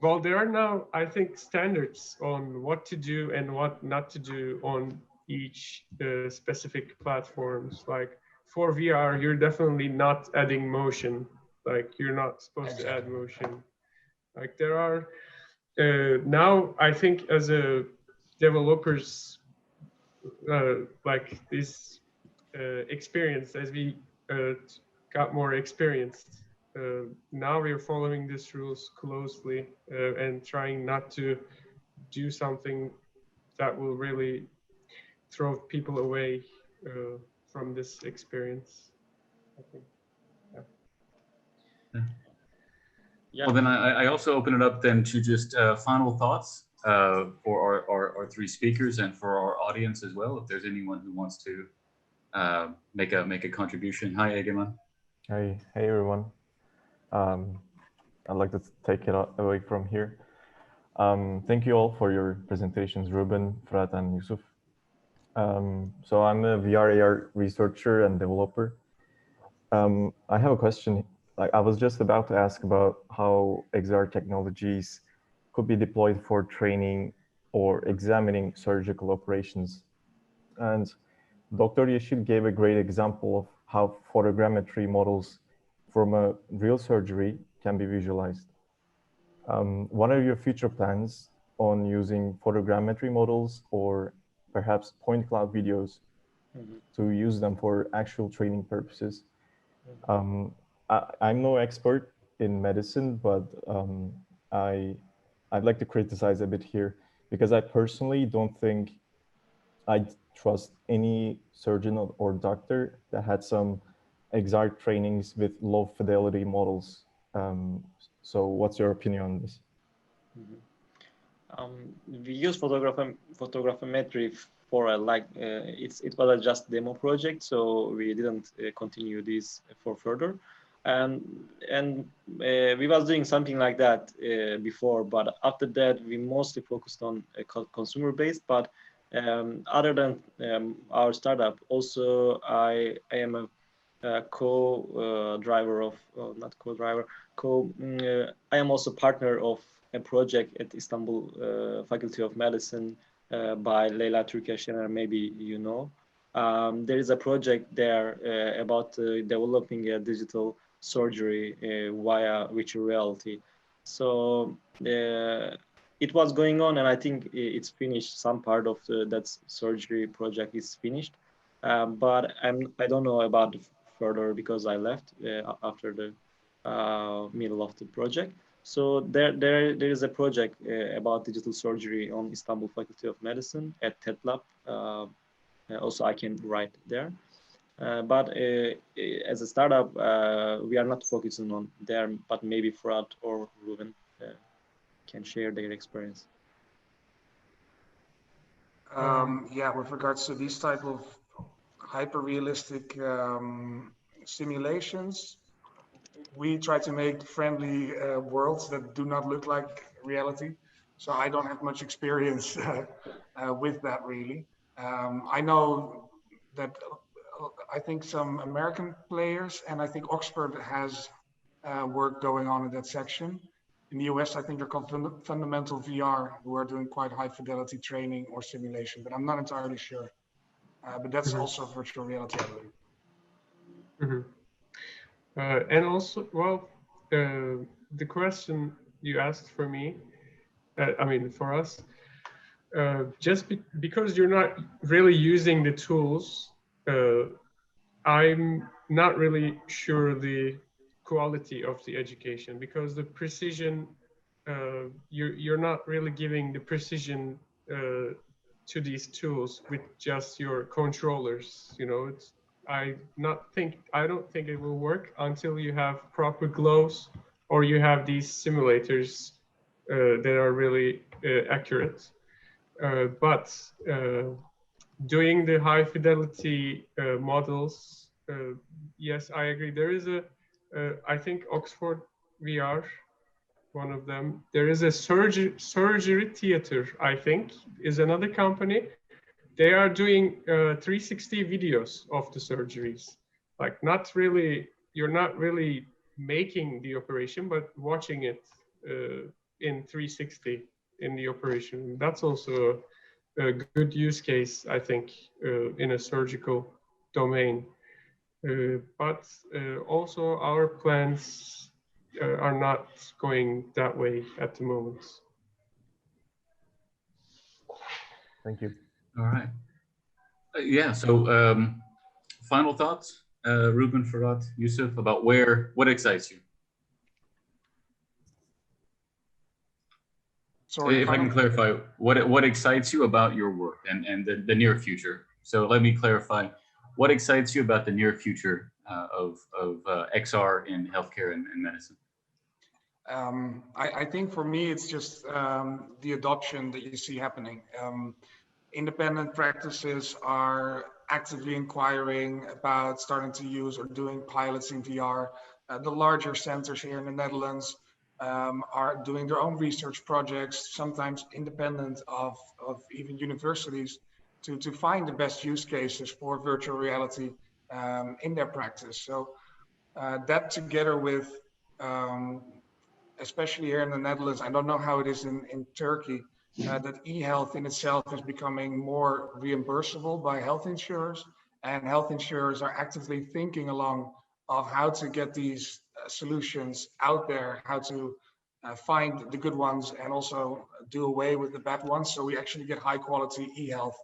S2: Well, there are now, I think, standards on what to do and what not to do on each specific platforms. Like for VR, you're definitely not adding motion. Like you're not supposed to add motion. Like there are now, I think, as a developers, like this experience, as we got more experienced. Now we're following these rules closely and trying not to do something that will really throw people away from this experience, I think.
S5: Yeah.
S1: Well, then I also open it up then to just final thoughts for our three speakers and for our audience as well. If there's anyone who wants to make a contribution. Hi, Egeman.
S7: Hey everyone. I'd like to take it away from here. Thank you all for your presentations, Ruben, Fırat, and Yusuf. So I'm a VR AR researcher and developer. I have a question. Like I was just about to ask about how XR technologies could be deployed for training or examining surgical operations. And Dr. Yeşil gave a great example of how photogrammetry models from a real surgery can be visualized. What are your future plans on using photogrammetry models or perhaps point cloud videos to use them for actual training purposes? I'm no expert in medicine, but I'd like to criticize a bit here because I personally don't think I trust any surgeon or doctor that had some exact trainings with low fidelity models. So what's your opinion on this?
S5: We use photogrammetry for it was just demo project, so we didn't continue this for further. And we was doing something like that before, but after that we mostly focused on consumer based. But other than our startup, also I am a co-driver of not co-driver I am also partner of a project at Istanbul Faculty of Medicine by Leyla Türkeşener, maybe you know. There is a project there about developing a digital surgery via virtual reality. So it was going on, and I think it's finished. Some part of that surgery project is finished, but I don't know about further because I left after the middle of the project. So there is a project about digital surgery on Istanbul Faculty of Medicine at TED Lab. Also, I can write there. But as a startup, we are not focusing on there, but maybe Fırat or Ruben can share their experience.
S4: Yeah, with regards to these type of hyper-realistic simulations, we try to make friendly worlds that do not look like reality. So I don't have much experience with that really. I know that I think some American players, and I think Oxford has work going on in that section. In the US, I think they're called Fundamental VR, who are doing quite high fidelity training or simulation, but I'm not entirely sure. But that's also virtual reality, I believe.
S2: And also, well, the question you asked for me, I mean, for us, just because you're not really using the tools, I'm not really sure the quality of the education, because the precision, you're not really giving the precision to these tools with just your controllers. You know, I don't think it will work until you have proper gloves or you have these simulators that are really accurate. But doing the high fidelity models, yes, I agree. There is I think Oxford VR, one of them. There is a surgery theater, I think, is another company. They are doing 360 videos of the surgeries. Like you're not really making the operation, but watching it in 360 in the operation. That's also a good use case, I think, in a surgical domain. But also our plans are not going that way at the moment.
S7: Thank you.
S1: All right. Yeah, so final thoughts. Ruben, Farhat, Yusuf, about what excites you?
S4: Sorry,
S1: If I can clarify, what excites you about your work and the near future? So let me clarify, what excites you about the near future of XR in healthcare and medicine?
S4: I think for me, it's just the adoption that you see happening. Independent practices are actively inquiring about starting to use or doing pilots in VR. The larger centers here in the Netherlands are doing their own research projects, sometimes independent of even universities, to find the best use cases for virtual reality in their practice. So that together with especially here in the Netherlands, I don't know how it is in Turkey, that e-health in itself is becoming more reimbursable by health insurers, and health insurers are actively thinking along of how to get these solutions out there, how to find the good ones and also do away with the bad ones. So we actually get high quality e-health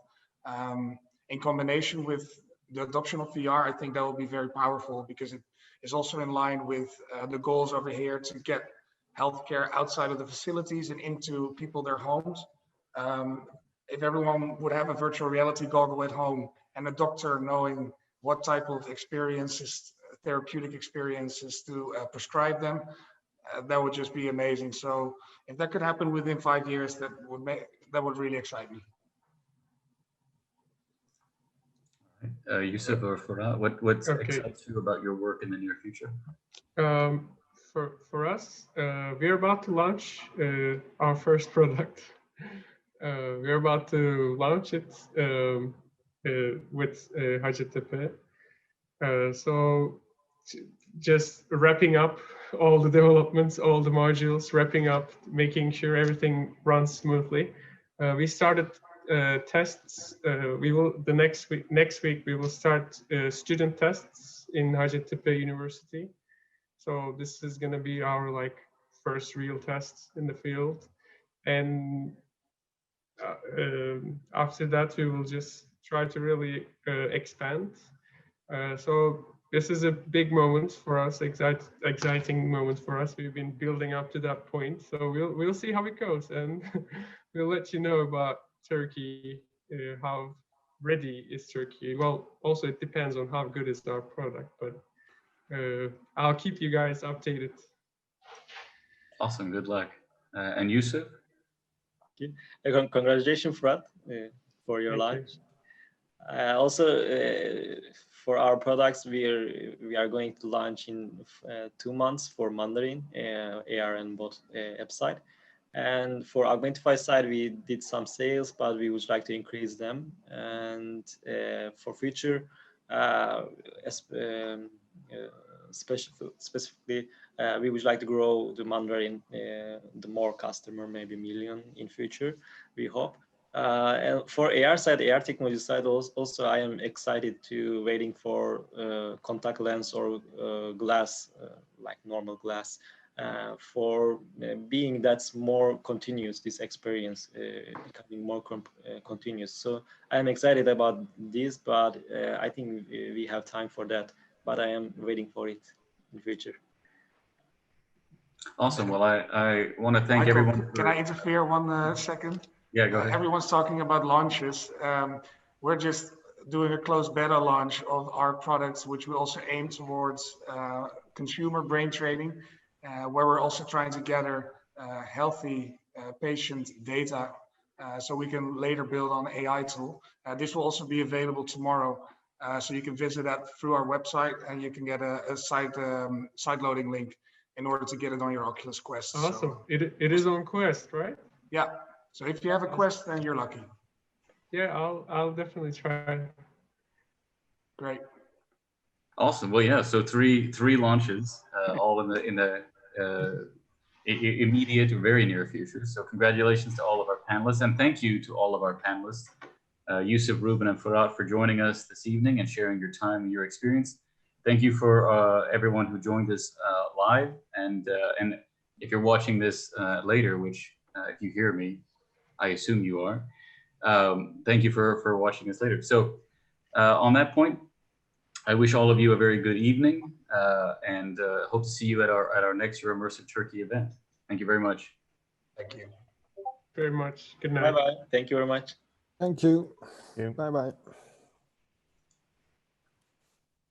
S4: in combination with the adoption of VR. I think that will be very powerful because it is also in line with the goals over here to get healthcare outside of the facilities and into their homes. If everyone would have a virtual reality goggle at home and a doctor knowing what type of experiences, therapeutic experiences to prescribe them, that would just be amazing. So if that could happen within 5 years, that would really excite me.
S1: Yusuf or Farhat, what excites you about your work in the near future?
S2: For us, we're about to launch our first product. We're about to launch it with Hacettepe. So just wrapping up all the developments, all the modules, wrapping up, making sure everything runs smoothly. We started tests. Next week we will start student tests in Hacettepe University. So this is going to be our first real test in the field, and after that we will just try to really expand. So this is a big moment for us, exciting moment for us. We've been building up to that point, so we'll see how it goes, and we'll let you know about Turkey. How ready is Turkey? Well, also it depends on how good is our product, but I'll keep you guys updated.
S1: Awesome, good luck. And Yusuf?
S5: Congratulations, Fred, for your launch. Also, for our products, we are going to launch in 2 months for Mandarin, AR and both website. And for Augmentify side, we did some sales, but we would like to increase them. And for future, specifically, we would like to grow the Mandarin, the more customer, maybe million in future, we hope. And for AR side, AR technology side, also I am excited to waiting for contact lens or glass, like normal glass, for being that's more continuous, this experience becoming more continuous. So I'm excited about this, but I think we have time for that, but I am waiting for it in the future.
S1: Awesome. Well, I want to thank
S4: Michael,
S1: everyone.
S4: Can I interfere 1 second?
S1: Yeah, go ahead.
S4: Everyone's talking about launches. We're just doing a closed beta launch of our products, which we also aim towards consumer brain training, where we're also trying to gather healthy patient data so we can later build on an AI tool. This will also be available tomorrow. So you can visit that through our website, and you can get a side loading link in order to get it on your Oculus Quest.
S2: Awesome.
S4: So,
S2: it is on Quest, right?
S4: Yeah. So if you have a Quest, then you're lucky.
S2: Yeah, I'll definitely try.
S4: Great.
S1: Awesome. Well, yeah. So three launches, all in the immediate or very near future. So congratulations to all of our panelists, and thank you to all of our panelists, Yusuf, Ruben, and Farhat, for joining us this evening and sharing your time and your experience. Thank you for everyone who joined us live, and if you're watching this later, which if you hear me, I assume you are. Thank you for watching us later. So on that point, I wish all of you a very good evening and hope to see you at our next Euromersive Turkey event. Thank you very much.
S4: Thank you.
S2: Very much. Good night.
S5: Bye bye. Thank you very much.
S6: Thank you.
S7: Yeah.
S6: Bye bye.